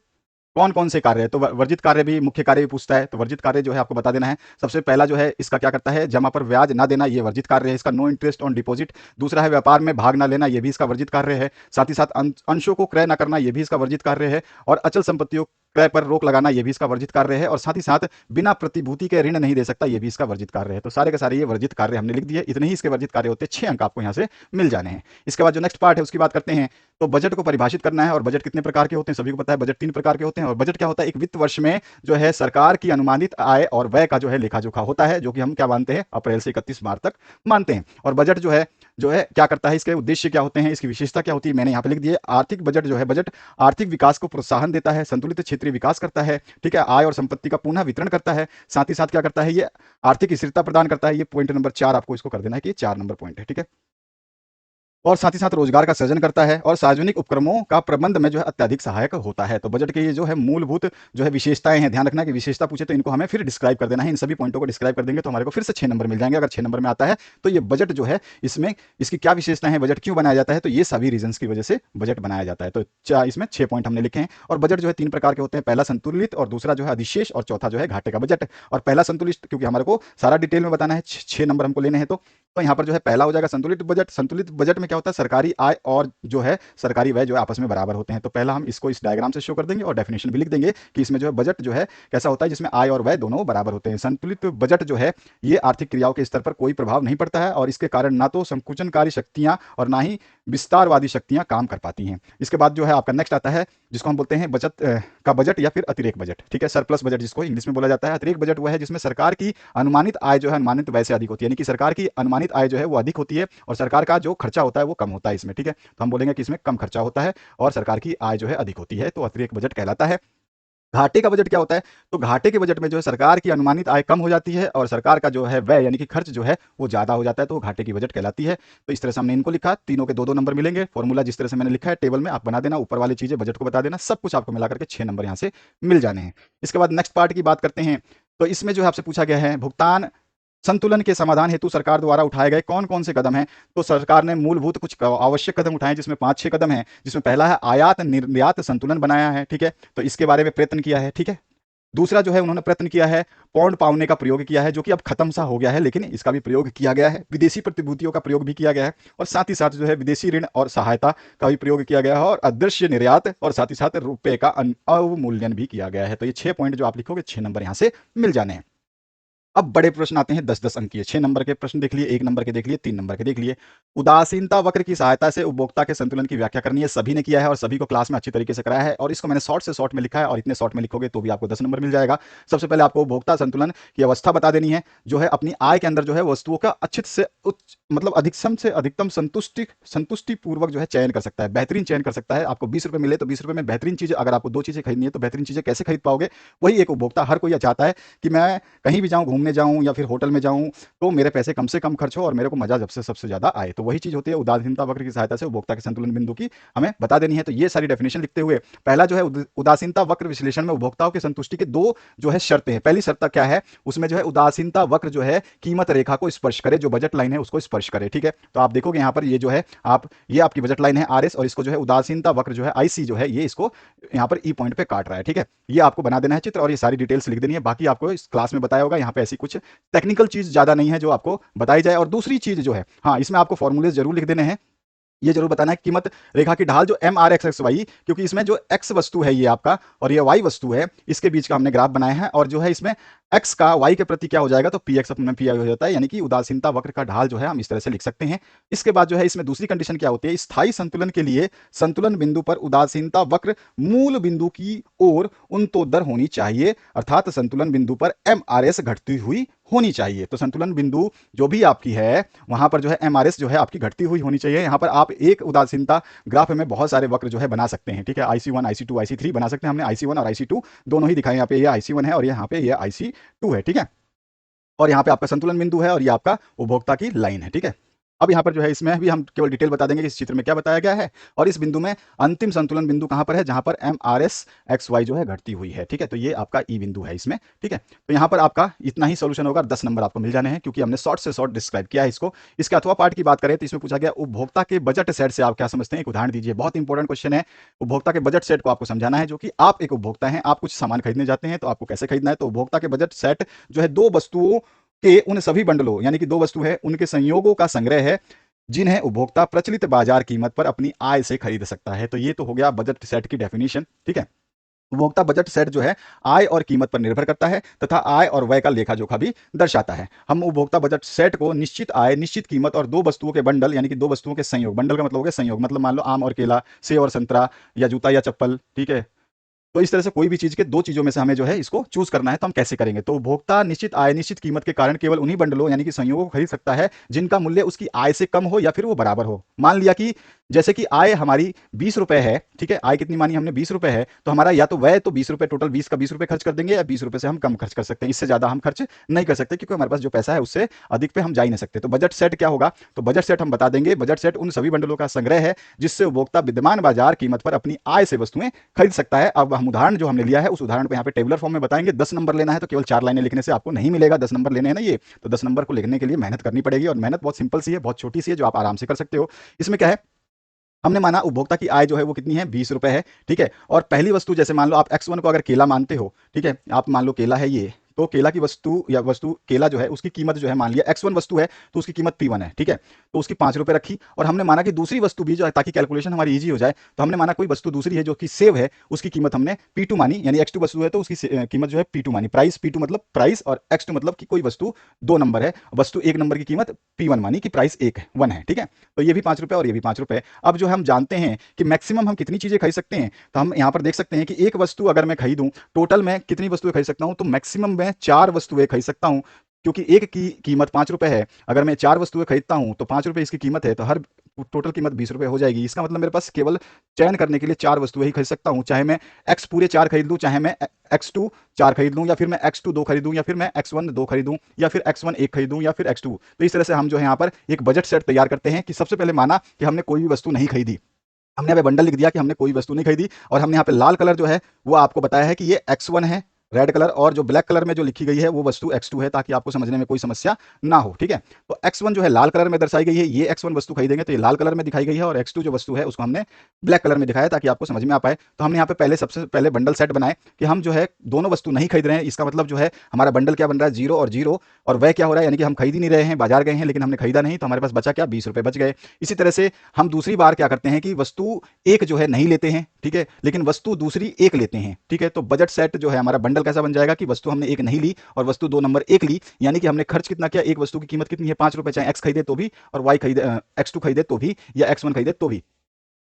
कौन कौन से कार्य है। तो वर्जित कार्य भी, मुख्य कार्य भी पूछता है। तो वर्जित कार्य जो है आपको बता देना है। सबसे पहला जो है इसका क्या करता है, जमा पर ब्याज ना देना, ये वर्जित कार्य है इसका, नो इंटरेस्ट ऑन डिपॉजिट। दूसरा है व्यापार में भाग ना लेना, ये भी इसका वर्जित कार्य है। साथ ही साथ अंशों को क्रय ना करना, ये भी इसका वर्जित कार्य है। और अचल संपत्तियों क्रय पर रोक लगाना, ये भी इसका वर्जित कार्य है। और साथ ही साथ बिना प्रतिभूति के ऋण नहीं दे सकता, ये भी इसका वर्जित कार्य है। तो सारे के सारे ये वर्जित कार्य हमने लिख दिए। इतने ही इसके वर्जित कार्य होते हैं, 6 अंक आपको यहाँ से मिल जाने हैं। इसके बाद जो नेक्स्ट पार्ट है उसकी बात करते हैं। तो बजट को परिभाषित करना है। और बजट कितने प्रकार के होते हैं, सभी को पता है। बजट 3 प्रकार के होते हैं। और बजट क्या होता है, एक वित्त वर्ष में जो है सरकार की अनुमानित आय और व्यय का जो है लेखा जोखा होता है, जो कि हम क्या मानते हैं, अप्रैल से 31 मार्च तक मानते हैं। और बजट जो है क्या करता है, इसके उद्देश्य क्या होते हैं, इसकी विशेषता क्या होती है, मैंने यहाँ पे लिख दिए। आर्थिक बजट जो है, बजट आर्थिक विकास को प्रोत्साहन देता है, संतुलित क्षेत्रीय विकास करता है, ठीक है, आय और संपत्ति का पुनः वितरण करता है। साथ ही साथ क्या करता है, ये आर्थिक स्थिरता प्रदान करता है। ये पॉइंट नंबर 4 आपको इसको कर देना है कि 4 नंबर पॉइंट है। ठीक है। और साथ ही साथ रोजगार का सृजन करता है और सार्वजनिक उपक्रमों का प्रबंध में जो है अत्यधिक सहायक होता है। तो बजट के ये जो है मूलभूत जो है विशेषताएं हैं, ध्यान रखना कि विशेषता पूछे तो इनको हमें फिर डिस्क्राइब कर देना है। इन सभी पॉइंटों को डिस्क्राइब कर देंगे तो हमारे को फिर से 6 नंबर मिल जाएंगे। अगर 6 नंबर में आता है तो ये बजट जो है, इसमें इसकी क्या विशेषताएं हैं, बजट क्यों बनाया जाता है, तो ये सभी रीजन की वजह से बजट बनाया जाता है। तो इसमें 6 पॉइंट हमने लिखे हैं। और बजट जो है 3 प्रकार के होते हैं। पहला संतुलित, और दूसरा जो है अधिशेष, और चौथा जो है घाटे का बजट। और पहला संतुलित क्योंकि हमारे को सारा डिटेल में बताना है, 6 नंबर हमको लेने हैं। तो यहाँ पर जो है पहला हो जाएगा संतुलित बजट। संतुलित बजट में क्या होता है, सरकारी आय और जो है सरकारी व्यय जो है आपस में बराबर होते हैं। तो पहला हम इसको इस डायग्राम से शो कर देंगे और डेफिनेशन भी लिख देंगे कि इसमें जो है बजट जो है कैसा होता है, जिसमें आय और व्यय दोनों बराबर होते हैं। संतुलित बजट जो है ये आर्थिक क्रियाओं के स्तर पर कोई प्रभाव नहीं पड़ता है और इसके कारण ना तो संकुचनकारी शक्तियां और ना ही विस्तारवादी शक्तियां काम कर पाती हैं। इसके बाद जो है आपका नेक्स्ट आता है जिसको हम बोलते हैं बचत का बजट या फिर अतिरेक बजट। ठीक है, सरप्लस बजट जिसको इंग्लिश में बोला जाता है। अतिरेक बजट वह है जिसमें सरकार की अनुमानित आय जो है अनुमानित व्यय से अधिक होती है, यानी कि सरकार की अनुमानित आय जो है वो अधिक होती है और सरकार का जो खर्चा होता है वो कम होता है इसमें। ठीक है, तो हम बोलेंगे कि इसमें कम खर्चा होता है और सरकार की आय जो है अधिक होती है, तो अतिरेक बजट कहलाता है। घाटे का बजट क्या होता है, तो घाटे के बजट में जो है सरकार की अनुमानित आय कम हो जाती है और सरकार का जो है व्यय यानी कि खर्च जो है वो ज्यादा हो जाता है, तो घाटे की बजट कहलाती है। तो इस तरह से हमने इनको लिखा, तीनों के 2-2 नंबर मिलेंगे। फॉर्मूला जिस तरह से मैंने लिखा है टेबल में आप बना देना, ऊपर वाली चीजें बजट को बता देना, सब कुछ आपको मिला करके 6 नंबर यहाँ से मिल जाने हैं। इसके बाद नेक्स्ट पार्ट की बात करते हैं। तो इसमें जो है आपसे पूछा गया है भुगतान संतुलन के समाधान हेतु सरकार द्वारा उठाए गए कौन कौन से कदम हैं। तो सरकार ने मूलभूत कुछ आवश्यक कदम उठाए जिसमें 5-6 कदम हैं। जिसमें पहला है आयात निर्यात संतुलन बनाया है। ठीक है, तो इसके बारे में प्रयत्न किया है। ठीक है, दूसरा जो है उन्होंने प्रयत्न किया है पौंड पाउंड का प्रयोग किया है, जो कि अब खत्म सा हो गया है, लेकिन इसका भी प्रयोग किया गया है। विदेशी प्रतिभूतियों का प्रयोग भी किया गया है और साथ ही साथ जो है विदेशी ऋण और सहायता का भी प्रयोग किया गया है और अदृश्य निर्यात और साथ ही साथ रुपए का अवमूल्यन भी किया गया है। तो ये 6 पॉइंट जो आप लिखोगे 6 नंबर यहां से मिल जाने हैं। अब बड़े प्रश्न आते हैं 10-10 अंक के। 6 नंबर के प्रश्न देख लिए, 1 नंबर के देख लिए, 3 नंबर के देख लिए। उदासीनता वक्र की सहायता से उपभोक्ता के संतुलन की व्याख्या करनी है। सभी ने किया है और सभी को क्लास में अच्छी तरीके से कराया है और इसको मैंने शॉर्ट से शॉर्ट में लिखा है और इतने शॉर्ट में लिखोगे तो भी आपको 10 नंबर मिल जाएगा। सबसे पहले आपको उपभोक्ता संतुलन की अवस्था बता देनी है, जो है अपनी आय के अंदर जो है वस्तुओं का अच्छित से उच्च मतलब अधिकतम से अधिकतम संतुष्टि पूर्वक जो है चयन कर सकता है, बेहतरीन चयन कर सकता है। आपको 20 रुपए मिले तो 20 रुपए में बेहतरीन चीज, अगर आपको 2 चीजें खरीदनी है तो बेहतरीन चीजें कैसे खरीद पाओगे, वही एक उपभोक्ता हर कोई चाहता है कि मैं कहीं भी जाऊं, घूमने जाऊं या फिर होटल में जाऊं तो मेरे पैसे कम से कम खर्च हो और मेरे को मजा सबसे ज्यादा आए। तो वही चीज होती है उदासीनता वक्र की सहायता से उपभोक्ता के संतुलन बिंदु की हमें बता देनी है। तो ये सारी डेफिनेशन लिखते हुए पहला जो है उदासीनता वक्र विश्लेषण में उपभोक्ताओं की संतुष्टि के 2 जो है शर्तें हैं। पहली शर्त क्या है, उसमें जो है उदासीनता वक्र जो है कीमत रेखा को स्पर्श करे, जो बजट लाइन है उसको स्पर्श करे। ठीक है, तो आप देखोगे यहाँ पर ये जो है ये आपकी बजट लाइन है RS और इसको जो है उदासीनता वक्र जो है IC जो है ये इसको यहाँ पर ई पॉइंट पे काट रहा है। ठीक है, ये आपको बना देना है चित्र और ये सारी डिटेल्स लिख देनी है। बाकी आपको इस क्लास में बताया होगा, यहाँ पे ऐसी कुछ टेक्निकल चीज ज्यादा नहीं है जो आपको बताई जाए। और दूसरी चीज जो है, हाँ, इसमें आपको फॉर्मूले जरूर लिख देने हैं ये जरूर बताना है कीमत रेखा की ढाल जो M R X X Y, क्योंकि इसमें जो एक्स वस्तु है ये आपका और ये वाई वस्तु है, इसके बीच का हमने ग्राफ बनाया है। और जो है इसमें एक्स का वाई के प्रति क्या हो जाएगा, तो पी एक्स अपने पी आई हो जाता है, यानी कि उदासीनता वक्र का ढाल जो है हम इस तरह से लिख सकते हैं। इसके बाद जो है इसमें दूसरी कंडीशन क्या होती है, स्थायी संतुलन के लिए संतुलन बिंदु पर उदासीनता वक्र मूल बिंदु की ओर उन्नतोदर होनी चाहिए, अर्थात संतुलन बिंदु पर एम आर एस घटती हुई होनी चाहिए। तो संतुलन बिंदु जो भी आपकी है वहां पर जो है एमआरएस जो है आपकी घटती हुई होनी चाहिए। यहां पर आप एक उदासीनता ग्राफ में बहुत सारे वक्र जो है बना सकते हैं, ठीक है, IC1 IC2 IC3 बना सकते हैं। हमने IC1 और IC2 दोनों ही दिखाए, यहाँ पे ये IC1 है और यहाँ पे ये IC2 है, ठीक है। और यहाँ पे आपका संतुलन बिंदु है और ये आपका उपभोक्ता की लाइन है, ठीक है। अब यहाँ पर जो है इसमें भी हम केवल डिटेल बता देंगे कि इस चित्र में क्या बताया गया है, और इस बिंदु में अंतिम संतुलन बिंदु कहाँ पर है, जहां पर M R S X Y जो है घटती हुई है, ठीक है। तो ये आपका ई बिंदु है इसमें, ठीक है। तो यहाँ पर आपका इतना ही सोल्यूशन होगा, 10 नंबर आपको मिल जाने हैं, क्योंकि हमने शॉर्ट से शॉर्ट डिस्क्राइब किया है इसको। इसके अथवा पार्ट की बात करें तो इसमें पूछा गया उपभोक्ता के बजट सेट से आप क्या समझते हैं, एक उदाहरण दीजिए। बहुत इंपॉर्टेंट क्वेश्चन है, उपभोक्ता के बजट सेट को आपको समझाना है, जो कि आप एक उपभोक्ता हैं, आप कुछ सामान खरीदने जाते हैं तो आपको कैसे खरीदना है। तो उपभोक्ता के बजट सेट जो है दो वस्तुओं के उन सभी बंडलों, यानी कि दो वस्तु है उनके संयोगों का संग्रह है, जिन्हें उपभोक्ता प्रचलित बाजार कीमत पर अपनी आय से खरीद सकता है। तो ये तो हो गया बजट सेट की डेफिनेशन, ठीक है। उपभोक्ता बजट सेट जो है आय और कीमत पर निर्भर करता है तथा आय और व्यय का लेखा जोखा भी दर्शाता है। हम उपभोक्ता बजट सेट को निश्चित आय, निश्चित कीमत और दो वस्तुओं के बंडल, यानी कि दो वस्तुओं के संयोग, बंडल का मतलब हो गया संयोग, मतलब मान लो आम और केला, सेब और संतरा, या जूता या चप्पल, ठीक है। तो इस तरह से कोई भी चीज के दो चीजों में से हमें जो है इसको चूज करना है, तो हम कैसे करेंगे। तो उपभोक्ता निश्चित आय, निश्चित कीमत के कारण केवल उन्हीं बंडलों यानी कि संयोगों को खरीद सकता है जिनका मूल्य उसकी आय से कम हो या फिर वो बराबर हो। मान लिया कि जैसे कि आय हमारी 20 रुपए है, ठीक है, आय कितनी मानी हमने 20 रुपए है, तो हमारा या तो व्यय तो 20 रुपए, टोटल 20 का 20 रुपए खर्च कर देंगे, या 20 रुपए से हम कम खर्च कर सकते हैं, इससे ज्यादा हम खर्च नहीं कर सकते, क्योंकि हमारे पास जो पैसा है उससे अधिक पे हम जा ही नहीं सकते। तो बजट सेट क्या होगा, तो बजट सेट हम बता देंगे, बजट सेट उन सभी बंडलों का संग्रह है जिससे उपभोक्ता विद्यमान बाजार कीमत पर अपनी आय से वस्तुएं खरीद सकता है। अब हम उदाहरण जो हमने लिया है उस उदाहरण पे यहाँ पे टेबुलर फॉर्म में बताएंगे। 10 नंबर लेना है तो केवल 4 लाइनें लिखने से आपको नहीं मिलेगा, 10 नंबर लेने हैं ना ये, तो 10 नंबर को लिखने के लिए मेहनत करनी पड़ेगी, और मेहनत बहुत सिंपल सी है, बहुत छोटी सी है, जो आप आराम से कर सकते हो। इसमें क्या है, हमने माना उपभोक्ता की आय जो है वो कितनी है, 20 रुपए है, ठीक है। और पहली वस्तु जैसे मान लो आप X1 को अगर केला मानते हो, ठीक है, आप मान लो केला है ये, तो केला की वस्तु या वस्तु केला जो है उसकी कीमत जो है, मान लिया X1 वस्तु है तो उसकी कीमत P1 है, ठीक है। तो उसकी 5 रुपए रखी, और हमने माना कि दूसरी वस्तु भी जो है, ताकि कैलकुलेशन हमारी इजी हो जाए, तो हमने माना कोई वस्तु दूसरी है जो कि सेव है, उसकी कीमत हमने P2 मानी, यानी X2 वस्तु है तो उसकी कीमत जो है P2 मानी, प्राइस P2 मतलब प्राइस, और X2 मतलब कि कोई वस्तु 2 नंबर है, वस्तु 1 नंबर की कीमत P1 मानी कि प्राइस 1 है, ठीक है। तो ये भी 5 रुपए और ये भी 5 रुपए। अब जो हम जानते हैं कि मैक्सिमम हम कितनी चीजें खरीद सकते हैं, तो हम यहाँ पर देख सकते हैं कि एक वस्तु अगर मैं खरीदूं, टोटल में कितनी वस्तुएं खरीद सकता हूं, तो मैक्सिमम मैं 4 वस्तुएं खरीद सकता हूं, क्योंकि एक की कीमत 5 रुपए है। अगर मैं 4 वस्तुएं खरीदता हूं तो 5 रुपए इसकी कीमत है, तो हर टोटल कीमत 20 रुपए हो जाएगी। इसका मतलब मेरे पास केवल चयन करने के लिए 4 वस्तुएं ही खरीद सकता हूं, चाहे मैं एक्स पूरे 4 खरीद लूं, चाहे मैं X2 4 खरीद लूं, या फिर मैं X2 2 खरीदूं, या फिर मैं X1 2 खरीदूं, या फिर X1 1 खरीदूं, या फिर X2। तो इस तरह से हम जो है यहाँ पर एक बजट सेट तैयार करते हैं कि सबसे पहले माना कि हमने कोई भी वस्तु नहीं खरीदी, हमने यहाँ पे बंडल लिख दिया कि हमने कोई वस्तु नहीं खरीदी, और हमने यहाँ पे लाल कलर जो है वो आपको बताया है कि ये X1 है, रेड कलर, और जो ब्लैक कलर में जो लिखी गई है वो वस्तु X2 है, ताकि आपको समझने में कोई समस्या ना हो, ठीक है। तो X1 जो है लाल कलर में दर्शाई गई है, ये X1 वस्तु खरीदेंगे तो ये लाल कलर में दिखाई गई है, और X2 जो वस्तु है उसको हमने ब्लैक कलर में दिखाया ताकि आपको समझ में आ पाए। तो हमने यहाँ पे पहले सबसे पहले बंडल सेट बनाए कि हम जो है दोनों वस्तु नहीं खरीद रहे हैं, इसका मतलब जो है हमारा बंडल क्या बन रहा है, 0 और 0, और वह क्या हो रहा है, यानी कि हम खरीद ही नहीं रहे हैं, बाजार गए हैं लेकिन हमने खरीदा नहीं, तो हमारे पास बचा क्या, 20 रुपए बच गए। इसी तरह से हम दूसरी बार क्या करते हैं कि वस्तु एक जो है नहीं लेते हैं, ठीक है, लेकिन वस्तु दूसरी एक लेते हैं, ठीक है। तो बजट सेट जो है हमारा बंडल कैसा बन जाएगा कि वस्तु हमने एक नहीं ली और वस्तु 2 नंबर 1 ली, यानी कि हमने खर्च कितना किया, एक वस्तु की कीमत कितनी है, 5 रुपए, चाहे X खरीदे तो भी और Y खरीदे, X2 खरीदे तो भी या X1 खरीदे तो भी।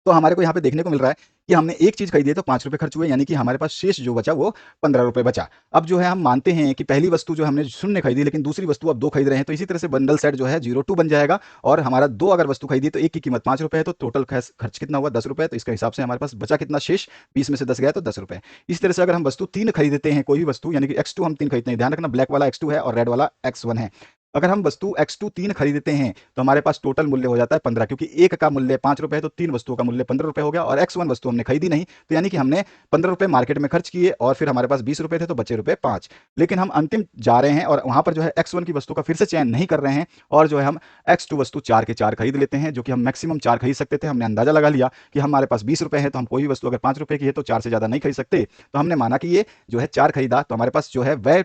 तो हमारे को यहाँ पे देखने को मिल रहा है कि हमने एक चीज खरीदी है तो 5 रुपए खर्च हुए, यानी कि हमारे पास शेष जो बचा वो 15 रुपए बचा। अब जो है हम मानते हैं कि पहली वस्तु जो हमने शून्य खरीदी, लेकिन दूसरी वस्तु अब 2 खरीद रहे हैं, तो इसी तरह से बंडल सेट जो है 0 2 बन जाएगा, और हमारा 2 अगर वस्तु खरीदी तो एक की कीमत 5 रुपए है, तो टोटल खर्च कितना हुआ, 10 रुपए। तो इसके हिसाब से हमारे पास बचा कितना शेष, 20 में से 10 गया तो 10 रुपए। इस तरह से अगर हम वस्तु 3 खरीदते हैं, कोई भी वस्तु, यानी कि X2 हम 3 खरीदते हैं, ध्यान रखना ब्लैक वाला X2 है और रेड वाला X1 है। अगर हम वस्तु X2 3 खरीदते हैं तो हमारे पास टोटल मूल्य हो जाता है 15, क्योंकि एक का मूल्य 5 रुपए है तो 3 वस्तुओं का मूल्य 15 रुपए हो गया, और X1 वस्तु हमने खरीदी नहीं, तो यानी कि हमने 15 रुपए मार्केट में खर्च किए, और फिर हमारे पास 20 रुपए थे तो बचे रुपए 5। लेकिन हम अंतिम जा रहे हैं और वहां पर जो है X1 की वस्तु का फिर से चयन नहीं कर रहे हैं, और जो है हम X2 वस्तु 4 के 4 खरीद लेते हैं, जो कि हम मैक्सिमम 4 खरीद सकते थे। हमने अंदाजा लगा लिया कि हमारे पास 20 रुपए है, तो हम कोई भी वस्तु अगर 5 रुपए की है तो 4 से ज्यादा नहीं खरीद सकते, तो हमने माना कि ये जो है 4 खरीदा, तो हमारे पास जो है वह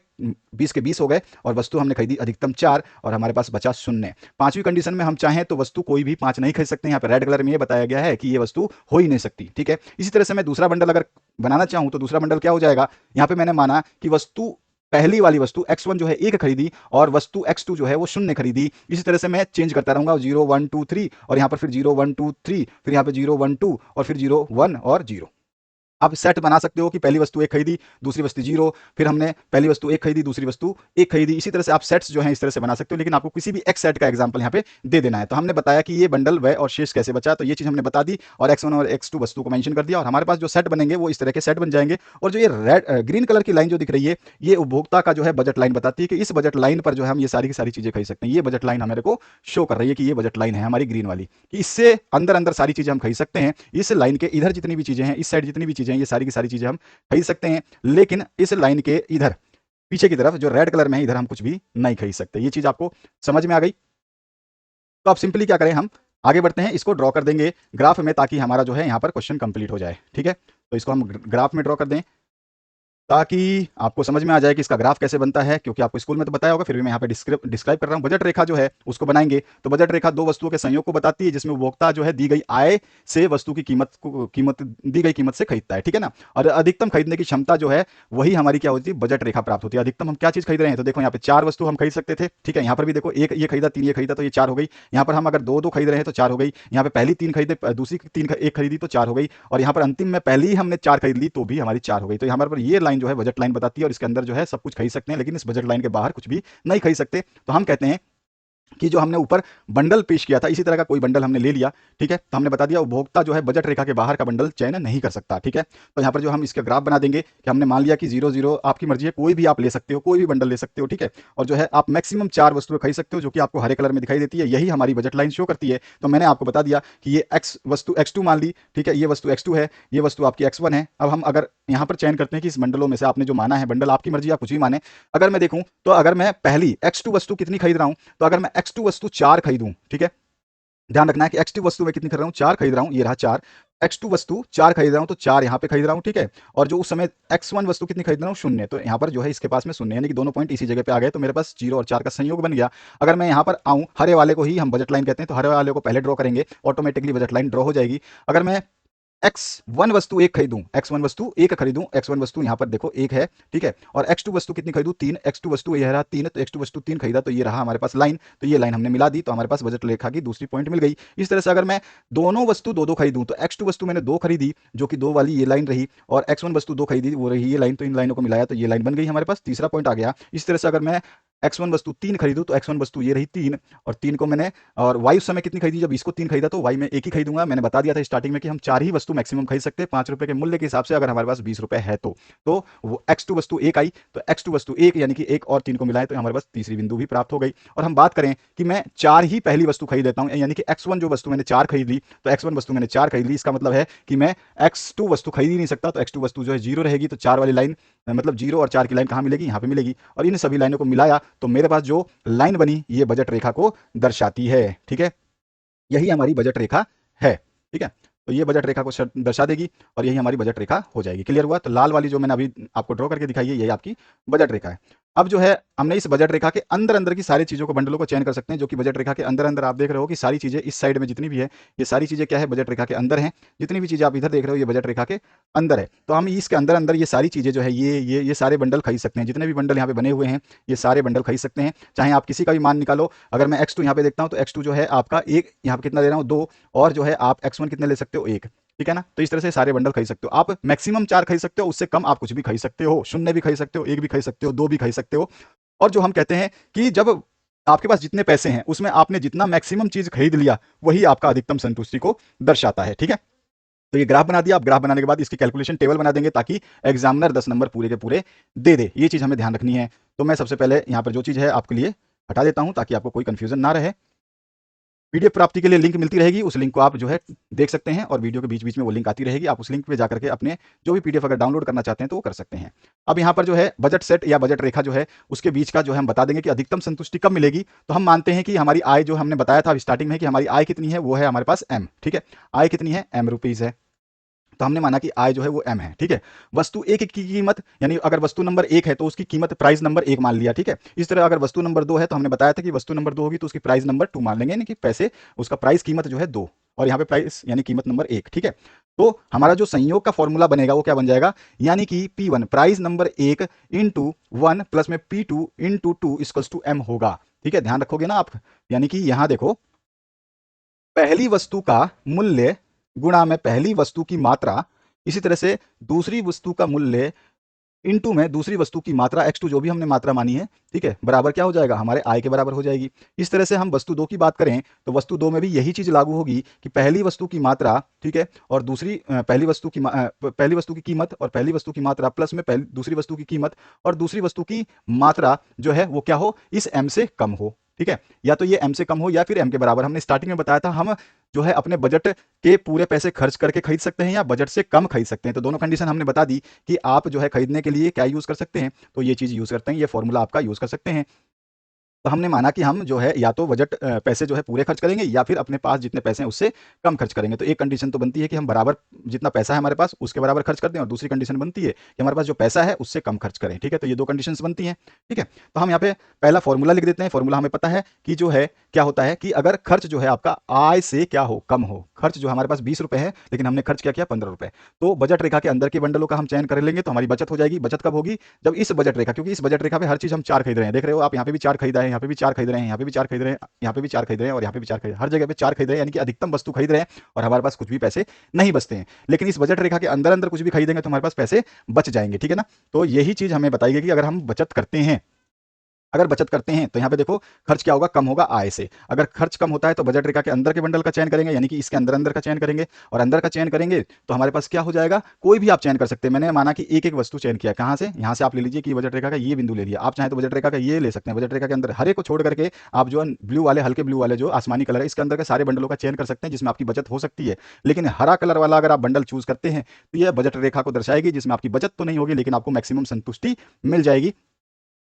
20 के 20 हो गए, और वस्तु हमने खरीदी अधिकतम 4, 4 और हमारे पास बचा 0। पांचवी कंडीशन में हम चाहें तो वस्तु कोई भी 5 नहीं खरीद सकते। यहाँ पे रेड कलर में ये बताया गया है कि ये वस्तु हो ही नहीं सकती, ठीक है। इसी तरह से मैं दूसरा बंडल अगर बनाना चाहूं तो दूसरा बंडल क्या हो जाएगा, यहाँ पे मैंने माना कि वस्तु पहली वाली वस्तु x1 जो है 1 खरीदी और वस्तु x2 जो है वो 0 खरीदी। इसी तरह से मैं चेंज करता रहूंगा 0 1 2 3 और यहाँ पर फिर 0 1 2 3, फिर यहाँ पे 0 1 2 और फिर 0 1 और 0। आप सेट बना सकते हो कि पहली वस्तु 1 खरीदी, दूसरी वस्तु 0, फिर हमने पहली वस्तु 1 खरीदी, दूसरी वस्तु 1 खरीदी। इसी तरह से आप सेट्स जो हैं इस तरह से बना सकते हो, लेकिन आपको किसी भी एक सेट का एग्जांपल यहाँ पे दे देना है। तो हमने बताया कि ये बंडल व्यय और शेष कैसे बचा, तो ये चीज हमने बता दी और x1 और x2 वस्तु को मेंशन कर दिया और हमारे पास जो सेट बनेंगे वो इस तरह के सेट बन जाएंगे। और जो ये ग्रीन कलर की लाइन जो दिख रही है, ये उपभोक्ता का जो है बजट लाइन बताती है कि इस बजट लाइन पर जो है हम ये सारी की सारी चीजें खरीद सकते हैं। ये बजट लाइन हमारे को शो कर रही है कि ये बजट लाइन है हमारी ग्रीन वाली, कि इससे अंदर अंदर सारी चीजें हम खरीद सकते हैं। इस लाइन के इधर जितनी भी चीजें हैं, इस साइड जितनी भी चीजें हैं, ये सारी की सारी चीजें हम खरीद सकते हैं, लेकिन इस लाइन के इधर पीछे की तरफ जो रेड कलर में है, इधर हम कुछ भी नहीं खरीद सकते। ये चीज आपको समझ में आ गई? तो आप सिंपली क्या करें, हम आगे बढ़ते हैं, इसको ड्रॉ कर देंगे ग्राफ में ताकि हमारा जो है यहाँ पर क्वेश्चन कंप्लीट हो जाए, ठीक है। तो इसको हम ग्राफ में ड्रॉ कर दें ताकि आपको समझ में आ जाए कि इसका ग्राफ कैसे बनता है, क्योंकि आपको स्कूल में तो बताया होगा, फिर भी मैं यहाँ पे डिस्क्राइब कर रहा हूँ। बजट रेखा जो है उसको बनाएंगे तो बजट रेखा दो वस्तुओं के संयोग को बताती है, जिसमें उपभोक्ता जो है दी गई आय से वस्तु की कीमत दी गई कीमत से खरीदता है, ठीक है ना। और अधिकतम खरीदने की क्षमता जो है वही हमारी क्या होती है, बजट रेखा प्राप्त होती है। अधिकतम हम क्या चीज खरीद रहे हैं, तो देखो यहाँ पे 4 वस्तु हम खरीद सकते थे, ठीक है। यहाँ पर भी देखो एक ये खरीदा, 3 ये खरीदा, तो ये 4 हो गई। यहाँ पर हम अगर दो खरीद रहे हैं तो 4 हो गई। यहाँ पे पहली 3 खरीदे, दूसरी 3 1 खरीदी तो 4 हो गई। और यहाँ पर अंतिम में पहली ही हमने 4 खरीद ली तो भी हमारी 4 हो गई। तो यहाँ पर ये लाइन जो है बजट लाइन बताती है और इसके अंदर जो है सब कुछ खरीद सकते हैं, लेकिन इस बजट लाइन के बाहर कुछ भी नहीं खरीद सकते। तो हम कहते हैं कि जो हमने ऊपर बंडल पेश किया था, इसी तरह का कोई बंडल हमने ले लिया, ठीक है। तो हमने बता दिया उपभोक्ता जो है बजट रेखा के बाहर का बंडल चयन नहीं कर सकता, ठीक है। तो यहाँ पर जो हम इसका ग्राफ बना देंगे कि हमने मान लिया कि 0 0 आपकी मर्जी है, कोई भी आप ले सकते हो, कोई भी बंडल ले सकते हो, ठीक है। और जो है आप मैक्सिमम 4 वस्तुएं खरीद सकते हो, जो कि आपको हरे कलर में दिखाई देती है, यही हमारी बजट लाइन शो करती है। तो मैंने आपको बता दिया कि ये x वस्तु x2 मान ली, ठीक है, ये वस्तु x2 है, ये वस्तु आपकी x1 है। अब हम अगर यहाँ पर चयन करते हैं कि इस बंडलों में से आपने जो माना है, बंडल आपकी मर्जी, आप कुछ भी माने। अगर मैं देखूं तो अगर मैं पहली x2 वस्तु कितनी खरीद रहा हूं, तो अगर मैं x2 वस्तु 4 खरीदूं, ठीक है, ध्यान रखना है कि x2 वस्तु मैं कितनी खरीद रहा हूं, 4 खरीद रहा हूं, ये रहा 4। x2 वस्तु 4 खरीद रहा हूं तो 4 यहां पे खरीद रहा हूं, ठीक है। और जो उस समय x1 वस्तु कितनी खरीद रहा हूं, 0, तो यहां पर जो है इसके पास में 0, यानी कि दोनों पॉइंट इसी जगह पे आ गए, तो मेरे पास 0 और 4 का संयोग बन गया। अगर मैं यहां पर आऊं, हरे वाले को ही हम बजट लाइन कहते हैं, तो हरे वाले को पहले ड्रॉ करेंगे, ऑटोमेटिकली बजट लाइन ड्रॉ हो जाएगी। अगर मैं x1 वस्तु 1 खरीदूं, x1 वस्तु 1 खरीदूं, x1 वस्तु यहां पर देखो 1 है, ठीक है। और x2 वस्तु कितनी खरीदूं, 3, x2 वस्तु यह रहा 3, तो x2 वस्तु 3 खरीदा, तो ये रहा हमारे पास लाइन। तो ये लाइन हमने मिला दी, तो हमारे पास बजट रेखा की दूसरी पॉइंट मिल गई। इस तरह से अगर मैं दोनों वस्तु 2 खरीदूं, तो x2 वस्तु मैंने 2 खरीदी, जो कि 2 वाली ये लाइन रही, और x1 वस्तु 2 खरीदी, वो रही ये लाइन। तो इन लाइनों को मिलाया तो ये लाइन बन गई, हमारे पास तीसरा पॉइंट आ गया। इस तरह से अगर मैं x1 वस्तु 3 खरीदूं, तो x1 वस्तु ये रही 3, और 3 को मैंने, और y उस समय कितनी खरीदी, जब इसको 3 खरीदा, तो y में 1 ही खरीदूंगा। मैंने बता दिया था स्टार्टिंग में कि हम 4 ही वस्तु मैक्सिमम खरीद सकते हैं 5 रुपए के मूल्य के हिसाब से, अगर हमारे पास 20 रुपए है तो वो x2 वस्तु 1 आई, तो x2 वस्तु 1 यानी कि 1 और 3 को मिलाए तो हमारे पास तीसरी बिंदु भी प्राप्त हो गई। और हम बात करें कि मैं 4 ही पहली वस्तु खरीद लेता हूं, यानी कि x1 जो वस्तु मैंने 4 खरीद ली, तो x1 वस्तु मैंने 4 खरीद ली, इसका मतलब है कि मैं x2 वस्तु खरीद ही नहीं सकता, तो x2 वस्तु जो है 0 रहेगी। तो 4 वाली लाइन, मतलब 0 और 4 की लाइन कहां मिलेगी, यहां पे मिलेगी। और इन सभी लाइनों को मिलाया तो मेरे पास जो लाइन बनी, ये बजट रेखा को दर्शाती है, ठीक है। यही हमारी बजट रेखा है, ठीक है। तो ये बजट रेखा को दर्शा देगी और यही हमारी बजट रेखा हो जाएगी। क्लियर हुआ? तो लाल वाली जो मैंने अभी आपको ड्रॉ करके दिखाई है, यही आपकी बजट रेखा है। अब जो है हमने इस बजट रेखा के अंदर अंदर की सारी चीजों को, बंडलों को चयन कर सकते हैं, जो कि बजट रेखा के अंदर अंदर आप देख रहे हो कि सारी चीजें इस साइड में जितनी भी है, ये सारी चीजें क्या है, बजट रेखा के अंदर हैं। जितनी भी चीजें आप इधर देख रहे हो, ये बजट रेखा के अंदर है। तो हम इसके अंदर अंदर ये सारी चीजें जो है, ये सारे बंडल खरीद सकते हैं। जितने भी बंडल यहाँ पे बने हुए हैं, ये सारे बंडल खरीद सकते हैं, चाहे आप किसी का भी मान निकालो। अगर मैं x2 यहाँ पे देखता हूँ, तो x2 जो है आपका 1, यहाँ पे कितना दे रहा हूँ 2, और जो है आप x1 कितने ले सकते हो 1, ठीक है ना। तो इस तरह से सारे बंडल खरीद सकते हो आप। मैक्सिमम 4 खरीद सकते हो, उससे कम आप कुछ भी खरीद सकते हो, 0 भी खरीद सकते हो, 1 भी खरीद सकते हो, 2 भी खरीद सकते हो। और जो हम कहते हैं कि जब आपके पास जितने पैसे हैं, उसमें आपने जितना मैक्सिमम चीज खरीद लिया, वही आपका अधिकतम संतुष्टि को दर्शाता है, ठीक है। तो ये ग्राफ बना दिया। आप ग्राफ बनाने के बाद इसकी कैलकुलेशन टेबल बना देंगे, ताकि एग्जामिनर 10 नंबर पूरे के पूरे दे दे। ये चीज हमें ध्यान रखनी है। तो मैं सबसे पहले यहाँ पर जो चीज है आपके लिए हटा देता हूं, ताकि आपको कोई कंफ्यूजन ना रहे। पीडीएफ प्राप्ति के लिए लिंक मिलती रहेगी, उस लिंक को आप जो है देख सकते हैं, और वीडियो के बीच बीच में वो लिंक आती रहेगी। आप उस लिंक पे जाकर के अपने जो भी पीडीएफ अगर डाउनलोड करना चाहते हैं तो वो कर सकते हैं। अब यहाँ पर जो है बजट सेट या बजट रेखा जो है, उसके बीच का जो है हम बता देंगे कि अधिकतम संतुष्टि कब मिलेगी। तो हम मानते हैं कि हमारी आय, जो हमने बताया था स्टार्टिंग में कि हमारी आय कितनी है, वो है हमारे पास m, ठीक है। आय कितनी है, m रुपीज है। तो हमने माना कि आई जो है वो एम है, ठीक है। वस्तु एक की कीमत, यानी अगर वस्तु नंबर एक है तो उसकी कीमत प्राइस नंबर एक मान लिया, ठीक है। इस तरह अगर वस्तु नंबर दो है तो हमने बताया था कि वस्तु नंबर दो होगी तो उसकी प्राइस नंबर टू मान लेंगे, यानी कि पैसे, उसका प्राइस कीमत जो है दो, और यहाँ पे प्राइस यानी कीमत नंबर एक, ठीक है। तो हमारा जो संयोग का फॉर्मूला बनेगा वो क्या बन जाएगा, यानी कि P1 प्राइस नंबर एक इंटू वन प्लस में P2 into two equals to M होगा, ठीक है। ध्यान रखोगे ना आप, यानी कि यहां देखो, पहली वस्तु का मूल्य गुणा में पहली वस्तु की मात्रा, इसी तरह से दूसरी वस्तु का मूल्य इनटू में दूसरी वस्तु की मात्रा x2 जो भी हमने मात्रा मानी है, ठीक है, बराबर क्या हो जाएगा, हमारे आय के बराबर हो जाएगी। इस तरह से हम वस्तु दो की बात करें तो वस्तु दो में भी यही चीज लागू होगी कि पहली वस्तु की मात्रा, ठीक है, और दूसरी पहली वस्तु की कीमत और पहली वस्तु की मात्रा प्लस में पहली दूसरी वस्तु की कीमत और दूसरी वस्तु की मात्रा जो है वो क्या हो, इस m से कम हो, ठीक है। या तो ये m से कम हो या फिर m के बराबर। हमने स्टार्टिंग में बताया था हम जो है अपने बजट के पूरे पैसे खर्च करके खरीद सकते हैं या बजट से कम खरीद सकते हैं। तो दोनों कंडीशन हमने बता दी कि आप जो है खरीदने के लिए क्या यूज कर सकते हैं, तो ये चीज यूज करते हैं, ये फॉर्मूला आपका यूज कर सकते हैं। तो हमने माना कि हम जो है या तो बजट पैसे जो है पूरे खर्च करेंगे या फिर अपने पास जितने पैसे हैं उससे कम खर्च करेंगे। तो एक कंडीशन तो बनती है कि हम बराबर जितना पैसा है हमारे पास उसके बराबर खर्च कर दें, और दूसरी कंडीशन बनती है कि हमारे पास जो पैसा है उससे कम खर्च करें, ठीक है। तो ये दो कंडीशंस बनती हैं, ठीक है। तो हम यहाँ पे पहला फॉर्मूला लिख देते हैं। फॉर्मूला हमें पता है कि जो है क्या होता है कि अगर खर्च जो है आपका आय से क्या हो, कम हो, खर्च जो हमारे पास 20 रुपए है लेकिन हमने खर्च क्या किया 15 रुपए, तो बजट रेखा के अंदर के बंडलों का हम चयन कर लेंगे तो हमारी बचत हो जाएगी। बचत कब होगी, जब इस बजट रेखा, क्योंकि इस बजट रेखा पे हर चीज हम चार खरीद रहे हैं, देख रहे हो आप, यहाँ पे भी चार खरीदा है, यहाँ पे भी चार खरीद रहे हैं, यहाँ पे भी चार खरीद रहे हैं, यहाँ पे भी चार खरीद रहे हैं और यहाँ पे भी चार खरीद, हर जगह पे चार खरीद रहे हैं, यानी कि अधिकतम वस्तु खरीद रहे हैं और हमारे पास कुछ भी पैसे नहीं बचते हैं। लेकिन इस बजट रेखा के अंदर अंदर कुछ भी खरीदेंगे तो हमारे पास पैसे बच जाएंगे, ठीक है ना। तो यही चीज हमें बताइए कि अगर हम बचत करते हैं, अगर बचत करते हैं तो यहाँ पे देखो खर्च क्या होगा, कम होगा आय से। अगर खर्च कम होता है तो बजट रेखा के अंदर के बंडल का चयन करेंगे, यानी कि इसके अंदर अंदर का चयन करेंगे, और अंदर का चयन करेंगे तो हमारे पास क्या हो जाएगा, कोई भी आप चयन कर सकते हैं। मैंने माना कि एक एक वस्तु चयन किया, कहाँ से, यहाँ से आप ले लीजिए कि बजट रेखा का ये बिंदु ले लिया, आप चाहें तो बजट रेखा का ये ले सकते हैं। बजट रेखा के अंदर हरे को छोड़ करके आप जो ब्लू वाले, हल्के ब्लू वाले जो आसमानी कलर है, इसके अंदर के सारे बंडलों का चयन कर सकते हैं जिसमें आपकी बचत हो सकती है। लेकिन हरा कलर वाला अगर आप बंडल चूज करते हैं तो यह बजट रेखा को दर्शाएगी जिसमें आपकी बचत तो नहीं होगी लेकिन आपको मैक्सिमम संतुष्टि मिल जाएगी।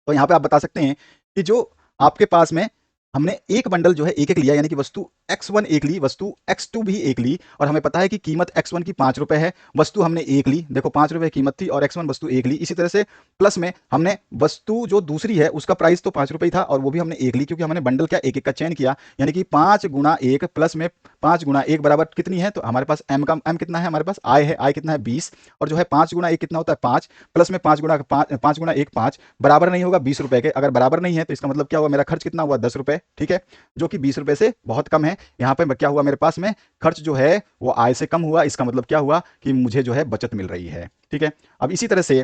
तो यहाँ पे आप बता सकते हैं कि जो आपके पास में हमने एक बंडल जो है एक एक लिया, यानी कि वस्तु x1 एक ली, वस्तु x2 भी एक ली, और हमें पता है कि कीमत x1 की 5 रुपए है, वस्तु हमने एक ली, देखो 5 रुपए कीमत थी और x1 वस्तु एक ली। इसी तरह से प्लस में हमने वस्तु जो दूसरी है उसका प्राइस तो 5 रुपए ही था और वो भी हमने एक ली, क्योंकि हमने बंडल क्या एक एक का चयन किया, यानी कि 5 गुणा एक प्लस में 5 गुणा एक बराबर कितनी है, तो हमारे पास m का m कितना है, हमारे पास आय है, आय कितना है 20, और जो है 5 गुणा एक कितना होता है 5, प्लस में 5 गुणा 1 5 बराबर नहीं होगा 20 रुपए के। अगर बराबर नहीं है तो इसका मतलब क्या हुआ, मेरा खर्च कितना हुआ 10 रुपए, ठीक है, जो कि 20 रुपए से बहुत कम है। यहाँ पे क्या हुआ, मेरे पास में खर्च जो है वो आय से कम हुआ, इसका मतलब क्या हुआ कि मुझे जो है बचत मिल रही है, ठीक है। अब इसी तरह से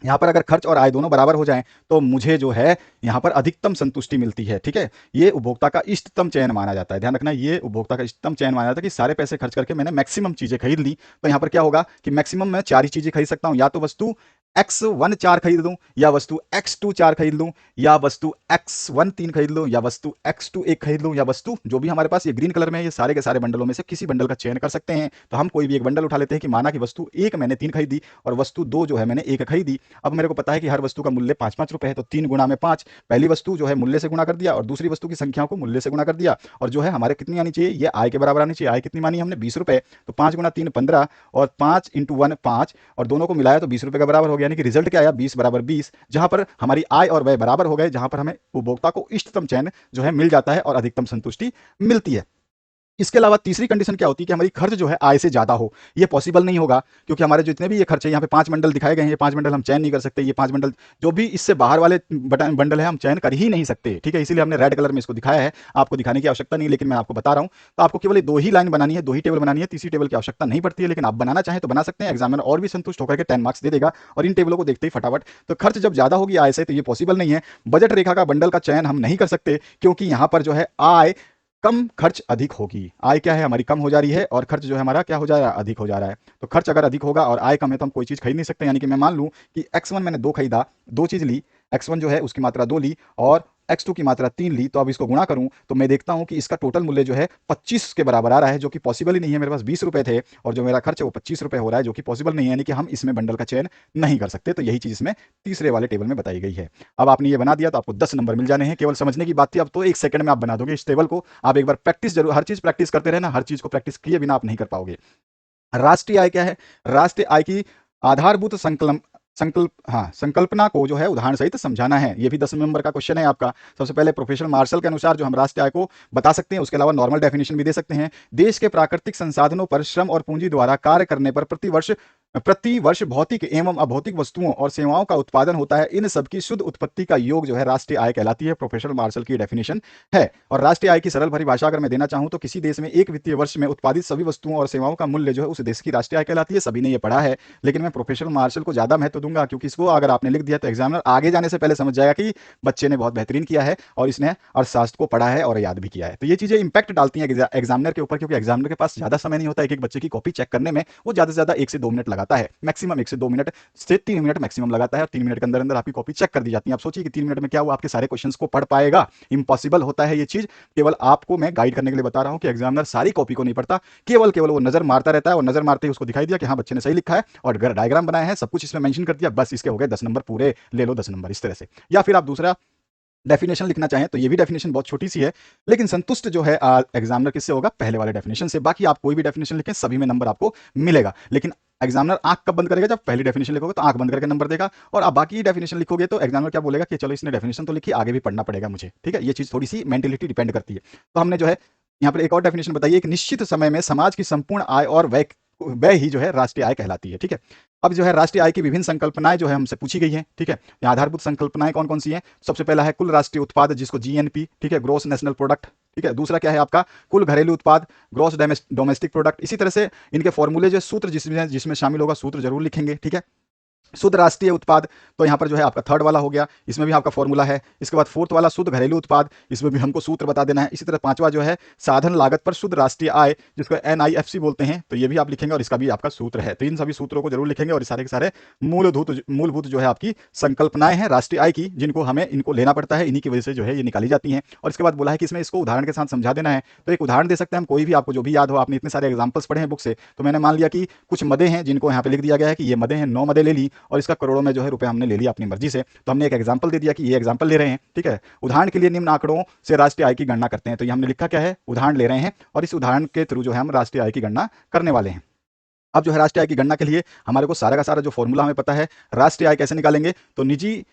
यहाँ पर अगर खर्च और आय दोनों बराबर हो जाएं तो मुझे जो है यहाँ पर अधिकतम संतुष्टि मिलती है, ठीक है। ये उपभोक्ता का इष्टतम चयन माना जाता है, ध्यान रखना, ये उपभोक्ता का इष्टतम चयन माना जाता है कि सारे पैसे खर्च करके मैंने मैक्सिमम चीजें खरीद ली। तो यहाँ पर क्या होगा कि मैक्सिमम मैं चार ही चीजें खरीद सकता हूँ, या तो वस्तु x1 चार खरीद लूं, या वस्तु x2 चार खरीद लूं, या वस्तु x1 तीन खरीद लूं, या वस्तु x2 एक खरीद लूं, या वस्तु जो भी हमारे पास ये ग्रीन कलर में है ये सारे के सारे बंडलों में से किसी बंडल का चयन कर सकते हैं। तो हम कोई भी एक बंडल उठा लेते हैं कि माना कि वस्तु एक मैंने तीन खरीदी और वस्तु दो जो है मैंने एक खरीदी। अब मेरे को पता है कि हर वस्तु का मूल्य 5-5 रुपए है, तो 3 गुणा में 5, पहली वस्तु जो है मूल्य से गुणा कर दिया और दूसरी वस्तु की संख्याओं को मूल्य से गुणा कर दिया, और जो है हमारे कितनी आनी चाहिए, ये आय के बराबर आनी चाहिए। आय कितनी मानी हमने 20 रुपए, तो 5 गुणा 3 15 और 5 इंटू 1 5, और दोनों को मिलाया तो 20 रुपए का बराबर हो गया, यानी कि रिजल्ट क्या आया 20 बराबर 20, जहां पर हमारी आय और व्यय बराबर हो गए, जहां पर हमें उपभोक्ता को इष्टतम चयन जो है मिल जाता है और अधिकतम संतुष्टि मिलती है। इसके अलावा तीसरी कंडीशन क्या होती है कि हमारी खर्च जो है आय से ज्यादा हो। ये पॉसिबल नहीं होगा क्योंकि हमारे जो इतने भी ये खर्च है, यहाँ पे 5 बंडल दिखाए गए हैं, ये 5 बंडल हम चयन नहीं कर सकते, ये 5 बंडल जो भी इससे बाहर वाले बंडल है हम चयन कर ही नहीं सकते, ठीक है। इसीलिए हमने रेड कलर में इसको दिखाया है, आपको दिखाने की आवश्यकता नहीं, लेकिन मैं आपको बता रहा हूँ। तो आपको केवल दो ही लाइन बनानी है, दो ही टेबल बनानी है, तीसरी टेबल की आवश्यकता नहीं पड़ती है, लेकिन आप बनाना चाहें तो बना सकते हैं। एग्जामिनर और भी संतुष्ट होकर के 10 मार्क्स दे देगा और इन टेबलों को देखते ही फटाफट। तो खर्च जब ज्यादा होगी आय से तो ये पॉसिबल नहीं है। बजट रेखा का बंडल का चयन हम नहीं कर सकते क्योंकि यहाँ पर जो है आय कम खर्च अधिक होगी। आय क्या है हमारी कम हो जा रही है और खर्च जो है हमारा क्या हो जा रहा है, अधिक हो जा रहा है। तो खर्च अगर अधिक होगा और आय कम है तो हम कोई चीज खरीद नहीं सकते। यानी कि मैं मान लूं कि x1 मैंने दो खरीदा, दो चीज ली, x1 जो है उसकी मात्रा 2 ली और x2 की मात्रा 3 ली, तो अब इसको गुणा करूं तो मैं देखता हूं कि इसका टोटल मूल्य जो है 25 के बराबर आ रहा है, जो कि पॉसिबल ही नहीं है। मेरे पास 20 रुपए थे और जो मेरा खर्च है वो 25 रुपए हो रहा है, जो कि पॉसिबल नहीं है, यानी कि हम इसमें बंडल का चयन नहीं कर सकते। तो यही चीज इसमें तीसरे वाले टेबल में बताई गई है। अब आपने ये बना दिया तो आपको 10 नंबर मिल जाने हैं, केवल समझने की बात थी। अब तो 1 सेकंड में आप बना दोगे इस टेबल को। आप एक बार प्रैक्टिस जरूर, हर चीज प्रैक्टिस करते रहना, हर चीज को प्रैक्टिस किए बिना आप नहीं कर पाओगे। राष्ट्रीय आय क्या है? राष्ट्रीय आय की आधारभूत संकल्पना को जो है उदाहरण सहित समझाना है। ये भी 10 नंबर का क्वेश्चन है आपका। सबसे पहले प्रोफेसर मार्शल के अनुसार जो हम राष्ट्रीय आय को बता सकते हैं, उसके अलावा नॉर्मल डेफिनेशन भी दे सकते हैं। देश के प्राकृतिक संसाधनों पर श्रम और पूंजी द्वारा कार्य करने पर प्रति वर्ष भौतिक एवं अभौतिक वस्तुओं और सेवाओं का उत्पादन होता है। इन सबकी शुद्ध उत्पत्ति का योग जो है राष्ट्रीय आय कहलाती है। प्रोफेसर मार्शल की डेफिनेशन है। और राष्ट्रीय आय की सरल परिभाषा अगर मैं देना चाहूं तो किसी देश में एक वित्तीय वर्ष में उत्पादित सभी वस्तुओं और सेवाओं का मूल्य जो है उस देश की राष्ट्रीय आय कहलाती है। सभी ने ये पढ़ा है, लेकिन मैं प्रोफेसर मार्शल को ज्यादा महत्व दूंगा, क्योंकि इसको अगर आपने लिख दिया तो एग्जामिनर आगे जाने से पहले समझ जाएगा कि बच्चे ने बहुत बेहतरीन किया है और इसने अर्थशास्त्र को पढ़ा है और याद भी किया है। तो ये चीजें इंपैक्ट डालती हैं एग्जामिनर के ऊपर, क्योंकि एग्जामिनर के पास ज्यादा समय नहीं होता है। एक बच्चे की कॉपी चेक करने में वो ज्यादा से ज्यादा 1 से 2 मिनट लगाता है, मैक्सिमम 1 से 2 मिनट से 3 मिनट मैक्सिमम लगाता है, और 3 मिनट के अंदर अंदर आपकी कॉपी चेक कर दी जाती है। आप सोचिए कि 3 मिनट में क्या वो आपके सारे क्वेश्चंस को पढ़ पाएगा? इंपॉसिबल होता है ये चीज। केवल आपको मैं गाइड करने के लिए बता रहा हूं कि एग्जामिनर सारी कॉपी को नहीं पढ़ता, केवल वो नजर मारता रहता है, और नजर मारते ही उसको दिखाई दिया कि हाँ बच्चे ने सही लिखा है और डायग्राम बनाया है, सब कुछ इसमें मेंशन कर दिया, बस इसके हो गए 10 नंबर पूरे, ले लो 10 नंबर, इस तरह से। या फिर आप दूसरा डेफिनेशन लिखना चाहें तो ये भी डेफिनेशन बहुत छोटी सी है, लेकिन संतुष्ट जो है एग्जामिनर किससे होगा? पहले वाले डेफिनेशन से। बाकी आप कोई भी डेफिनेशन लिखें सभी में नंबर आपको मिलेगा, लेकिन एग्जामिनर आंख कब बंद करेगा? जब पहली डेफिनेशन लिखोगे तो आंख बंद करके नंबर देगा, और आप बाकी डेफिनेशन लिखोगे तो एग्जामिनर क्या बोलेगा कि चलो इसने डेफिनेशन तो लिखी, आगे भी पढ़ना पड़ेगा मुझे। ठीक है, ये चीज थोड़ी सी मेंटेलिटी डिपेंड करती है। तो हमने जो है यहाँ पर एक और डेफिनेशन बताइए, एक निश्चित समय में समाज की संपूर्ण आय और व्यय ही जो है राष्ट्रीय आय कहलाती है। ठीक है, अब जो है राष्ट्रीय आय की विभिन्न संकल्पनाएं जो है हमसे पूछी गई हैं। ठीक है, यहाँ आधारभूत संकल्पनाएं कौन कौन सी हैं? सबसे पहला है कुल राष्ट्रीय उत्पाद, जिसको जीएनपी, ठीक है, ग्रोस नेशनल प्रोडक्ट। ठीक है, दूसरा क्या है आपका? कुल घरेलू उत्पाद, ग्रोस डोमेस्टिक प्रोडक्ट। इसी तरह से इनके फॉर्मूले जो सूत्र जिसमें जिसमें शामिल होगा, सूत्र जरूर लिखेंगे। ठीक है, शुद्ध राष्ट्रीय उत्पाद, तो यहाँ पर जो है आपका थर्ड वाला हो गया, इसमें भी आपका फॉर्मूला है। इसके बाद फोर्थ वाला शुद्ध घरेलू उत्पाद, इसमें भी हमको सूत्र बता देना है। इसी तरह पांचवा जो है साधन लागत पर शुद्ध राष्ट्रीय आय, जिसको एनआईएफसी बोलते हैं, तो ये भी आप लिखेंगे और इसका भी आपका सूत्र है। तो इन सभी सूत्रों को जरूर लिखेंगे, और सारे के सारे मूलभूत जो है आपकी संकल्पनाएं हैं राष्ट्रीय आय की, जिनको हमें इनको लेना पड़ता है, इन्हीं की वजह से जो है ये निकाली जाती हैं। और इसके बाद बोला है कि इसमें इसको उदाहरण के साथ समझा देना है। तो एक उदाहरण दे सकते हैं हम, कोई भी, आपको जो भी याद हो, आपने इतने सारे एग्जाम्पल्स पढ़े हैं बुक से, तो मैंने मान लिया कि कुछ मदे हैं जिनको यहाँ पे लिख दिया गया है कि ये मदे हैं, 9 मदे ले ली, और इसका करोड़ों में जो है रुपए हमने ले लिया अपनी मर्जी से, तो हमने एक एग्जांपल दे दिया कि ये एग्जांपल ले रहे हैं। ठीक है, उदाहरण के लिए निम्न आंकड़ों से राष्ट्रीय आय की गणना करते हैं। तो ये हमने लिखा क्या है? उदाहरण ले रहे हैं, और इस उदाहरण के थ्रू जो है हम राष्ट्रीय आय की गणना करने वाले हैं। अब जो है राष्ट्रीय आय की गणना के लिए हमारे को सारा का सारा जो फॉर्मूला हमें पता है। राष्ट्रीय आय कैसे निकालेंगे? तो निजी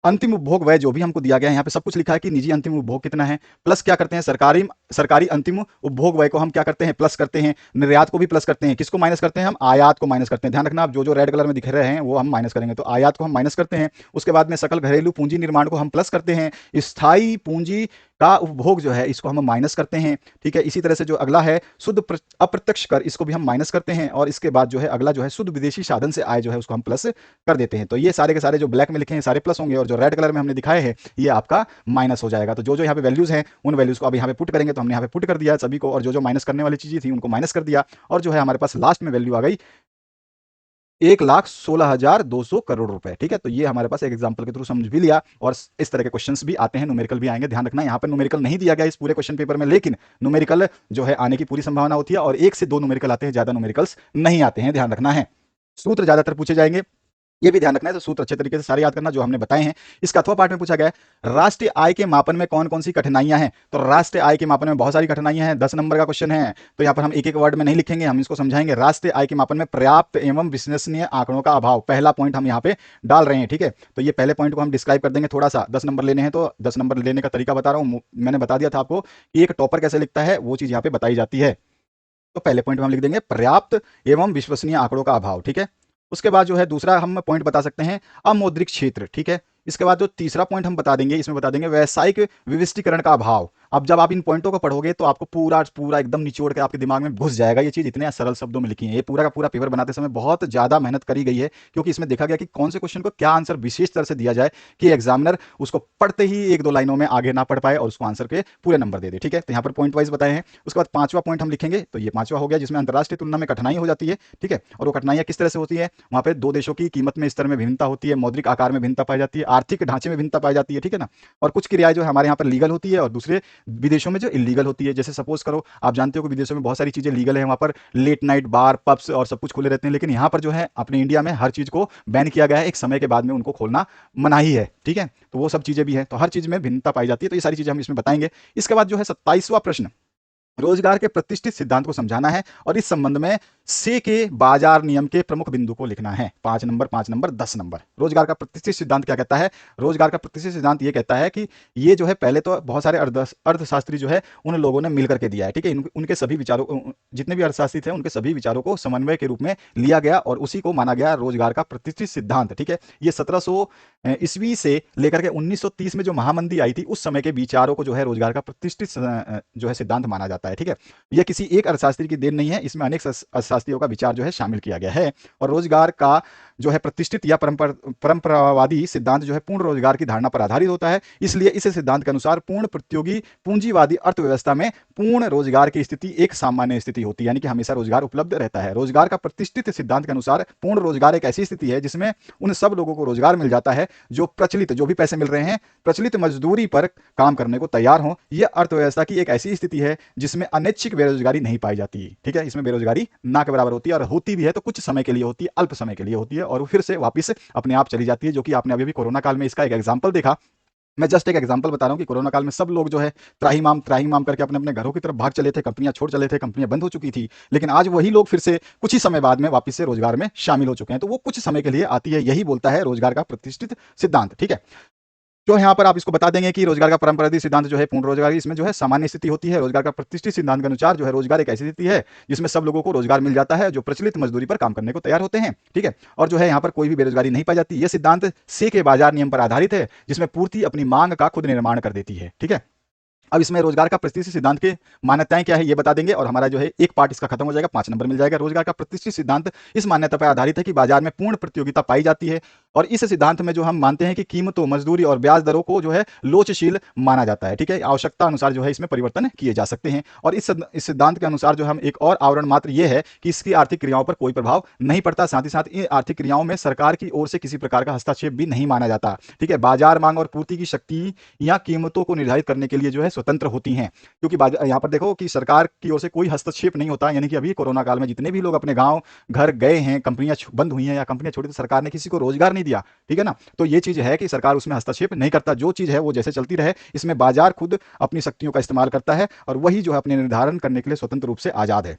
अंतिम उपभोग व्यय जो भी हमको दिया गया है, यहाँ पे सब कुछ लिखा है कि निजी अंतिम उपभोग कितना है, प्लस क्या करते हैं, सरकारी अंतिम उपभोग व्यय को हम क्या करते हैं? प्लस करते हैं। निर्यात को भी प्लस करते हैं। किसको माइनस करते हैं? हम आयात को माइनस करते हैं। ध्यान रखना, आप जो जो रेड कलर में दिख रहे हैं वो हम माइनस करेंगे, तो आयात को हम माइनस करते हैं। उसके बाद में सकल घरेलू पूंजी निर्माण को हम प्लस करते हैं। स्थायी पूंजी का उपभोग जो है इसको हम माइनस करते हैं। ठीक है, इसी तरह से जो अगला है शुद्ध अप्रत्यक्ष कर, इसको भी हम माइनस करते हैं। और इसके बाद जो है अगला जो है शुद्ध विदेशी साधन से आय जो है उसको हम प्लस कर देते हैं। तो ये सारे के सारे जो ब्लैक में लिखे हैं सारे प्लस होंगे, और जो रेड कलर में हमने दिखाए हैं ये आपका माइनस हो जाएगा। तो जो जो यहाँ पे वैल्यूज हैं उन वैल्यूज को अब यहाँ पे पुट करेंगे, तो हमने यहाँ पे पुट कर दिया सभी को, और जो जो माइनस करने वाली चीजें थी उनको माइनस कर दिया, और जो है हमारे पास लास्ट में वैल्यू आ गई 1,16,200 करोड़ रुपए। ठीक है, तो ये हमारे पास एक एग्जांपल के थ्रू समझ भी लिया, और इस तरह के क्वेश्चंस भी आते हैं, न्यूमेरिकल भी आएंगे। ध्यान रखना, यहाँ पर न्यूमेरिकल नहीं दिया गया इस पूरे क्वेश्चन पेपर में, लेकिन न्यूमेरिकल जो है आने की पूरी संभावना होती है, और 1 से 2 न्यूमेरिकल आते हैं, ज्यादा न्यूमेरिकल्स नहीं आते हैं, ध्यान रखना है। सूत्र ज्यादातर पूछे जाएंगे, ये भी ध्यान रखना है। तो सूत्र अच्छे तरीके से सारे याद करना जो हमने बताए हैं। इसका अथवा पार्ट में पूछा गया है राष्ट्रीय आय के मापन में कौन कौन सी कठिनाइयां हैं? तो राष्ट्रीय आय के मापन में बहुत सारी कठिनाइयां हैं, 10 नंबर का क्वेश्चन है, तो यहाँ पर हम एक एक वर्ड में नहीं लिखेंगे, हम इसको समझाएंगे। राष्ट्रीय आय के मापन में पर्याप्त एवं विश्वसनीय आंकड़ों का अभाव, पहला पॉइंट हम यहाँ पे डाल रहे हैं। ठीक है, तो ये पहले पॉइंट को हम डिस्क्राइब कर देंगे थोड़ा सा। 10 नंबर लेने हैं तो 10 नंबर लेने का तरीका बता रहा हूँ। मैंने बता दिया था आपको कि एक टॉपर कैसे लिखता है, वो चीज यहाँ पे बताई जाती है। तो पहले पॉइंट में हम लिख देंगे पर्याप्त एवं विश्वसनीय आंकड़ों का अभाव। ठीक है, उसके बाद जो है दूसरा हम पॉइंट बता सकते हैं अमौद्रिक क्षेत्र। ठीक है, इसके बाद जो तीसरा पॉइंट हम बता देंगे, इसमें बता देंगे व्यावसायिक विविष्टीकरण का अभाव। अब जब आप इन पॉइंटों को पढ़ोगे तो आपको पूरा पूरा एकदम निचोड़ के आपके दिमाग में घुस जाएगा। ये चीज इतने सरल शब्दों में लिखी है, ये पूरा का पूरा पेपर बनाते समय बहुत ज्यादा मेहनत करी गई है, क्योंकि इसमें देखा गया कि कौन से क्वेश्चन को क्या आंसर विशेष तरह से दिया जाए कि एग्जामिनर उसको पढ़ते ही 1-2 लाइनों में आगे ना पढ़ पाए और उसको आंसर के पूरे नंबर दे दे। ठीक है, तो यहाँ पर पॉइंट वाइज बताए हैं। उसके बाद पांचवा पॉइंट हम लिखेंगे, तो ये पांचवा हो गया जिसमें अंतरराष्ट्रीय तुलना में कठिनाई हो जाती है। ठीक है, और वो कठिनाइयां किस तरह से होती है? वहां पे दो देशों की कीमत में स्तर में भिन्नता होती है, मौद्रिक आकार में भिन्नता पाई जाती है, आर्थिक ढांचे में भिन्नता पाई जाती है। ठीक है ना, और कुछ क्रियाएं जो हमारे यहाँ पर लीगल होती है और दूसरे विदेशों में जो इलीगल होती है। जैसे सपोज करो, आप जानते हो कि विदेशों में बहुत सारी चीजें लीगल है, वहां पर लेट नाइट बार पब्स और सब कुछ खुले रहते हैं, लेकिन यहाँ पर जो है अपने इंडिया में हर चीज को बैन किया गया है, एक समय के बाद में उनको खोलना मनाही है। ठीक है, तो वो सब चीजें भी है, तो हर चीज में भिन्नता पाई जाती है। तो ये सारी चीजें हम इसमें बताएंगे। इसके बाद जो है 27वां प्रश्न, रोजगार के प्रतिष्ठित सिद्धांत को समझाना है, और इस संबंध में से के बाजार नियम के प्रमुख बिंदु को लिखना है। 5 नंबर 10 नंबर। रोजगार का प्रतिष्ठित सिद्धांत क्या कहता है? रोजगार का प्रतिष्ठित सिद्धांत ये कहता है कि ये जो है पहले तो बहुत सारे अर्थशास्त्री जो है उन लोगों ने मिलकर के दिया है, ठीक है। उनके सभी विचारों, जितने भी अर्थशास्त्री थे उनके सभी विचारों को समन्वय के रूप में लिया गया और उसी को माना गया रोजगार का प्रतिष्ठित सिद्धांत, ठीक है। ये 1700 ईस्वी से लेकर के 1930 में जो महामंदी आई थी उस समय के विचारों को जो है रोजगार का प्रतिष्ठित जो है सिद्धांत माना जाता है, ठीक है। यह किसी एक अर्थशास्त्री की देन नहीं है, इसमें अनेक अर्थशास्त्रियों का विचार जो है शामिल किया गया है। और रोजगार का जो है प्रतिष्ठित या परंपरावादी सिद्धांत जो है पूर्ण रोजगार की धारणा पर आधारित होता है। इसलिए इस सिद्धांत के अनुसार पूर्ण प्रतियोगी पूंजीवादी अर्थव्यवस्था में पूर्ण रोजगार की स्थिति एक सामान्य स्थिति होती है, यानी कि हमेशा रोजगार उपलब्ध रहता है। रोजगार का प्रतिष्ठित सिद्धांत के अनुसार पूर्ण रोजगार एक ऐसी स्थिति है जिसमें उन सब लोगों को रोजगार मिल जाता है जो प्रचलित, जो भी पैसे मिल रहे हैं, प्रचलित मजदूरी पर काम करने को तैयार हों। यह अर्थव्यवस्था की एक ऐसी स्थिति है जिसमें अनैच्छिक बेरोजगारी नहीं पाई जाती, ठीक है। इसमें बेरोजगारी ना के बराबर होती है और होती भी है तो कुछ समय के लिए होती है, अल्प समय के लिए होती है और फिर से वापस अपने आप चली जाती है, जो कि आपने अभी भी कोरोना काल में इसका एक एग्जाम्पल देखा। मैं जस्ट एक एग्जांपल बता रहा हूं कि कोरोना काल में सब लोग जो है त्राही माम करके अपने अपने घरों की तरफ भाग चले थे, कंपनियां छोड़ चले थे, कंपनियां बंद हो चुकी थी। लेकिन आज वही लोग फिर से कुछ ही समय बाद में वापस से रोजगार में शामिल हो चुके हैं। तो वो कुछ समय के लिए आती है, यही बोलता है रोजगार का प्रतिष्ठित सिद्धांत, ठीक है। तो यहाँ पर आप इसको बता देंगे कि रोजगार का परंपरागत सिद्धांत जो है पूर्ण रोजगार, इसमें जो है सामान्य स्थिति होती है। रोजगार का प्रतिष्ठित सिद्धांत के अनुसार जो है रोजगार एक ऐसी स्थिति है जिसमें सब लोगों को रोजगार मिल जाता है जो प्रचलित मजदूरी पर काम करने को तैयार होते हैं, ठीक है। और जो है यहाँ पर कोई भी बेरोजगारी नहीं पाई जाती। यह सिद्धांत से के बाजार नियम पर आधारित है जिसमें पूर्ति अपनी मांग का खुद निर्माण कर देती है, ठीक है। अब इसमें रोजगार का प्रतिष्ठित सिद्धांत की मान्यताएं क्या है ये बता देंगे और हमारा जो है एक पार्ट इसका खत्म हो जाएगा, 5 नंबर मिल जाएगा। रोजगार का प्रतिष्ठित सिद्धांत इस मान्यता पर आधारित है कि बाजार में पूर्ण प्रतियोगिता पाई जाती है और इस सिद्धांत में जो हम मानते हैं कि कीमतों, मजदूरी और ब्याज दरों को जो है लोचशील माना जाता है, ठीक है। आवश्यकता अनुसार जो है इसमें परिवर्तन किए जा सकते हैं और इस सिद्धांत के अनुसार जो हम एक और आवरण मात्र यह है कि इसकी आर्थिक क्रियाओं पर कोई प्रभाव नहीं पड़ता। साथ ही साथ इन आर्थिक क्रियाओं में सरकार की ओर से किसी प्रकार का हस्तक्षेप भी नहीं माना जाता, ठीक है। बाजार मांग और पूर्ति की शक्ति या कीमतों को निर्धारित करने के लिए जो है स्वतंत्र होती हैं, क्योंकि यहाँ पर देखो कि सरकार की ओर से कोई हस्तक्षेप नहीं होता। यानी कि अभी कोरोना काल में जितने भी लोग अपने गांव घर गए हैं, कंपनियां बंद हुई हैं या कंपनियां छोड़ी, तो सरकार ने किसी को रोजगार नहीं दिया, ठीक है ना। तो ये चीज है कि सरकार उसमें हस्तक्षेप नहीं करता, जो चीज है वो जैसे चलती रहे। इसमें बाजार खुद अपनी शक्तियों का इस्तेमाल करता है और वही जो है अपने निर्धारण करने के लिए स्वतंत्र रूप से आजाद है।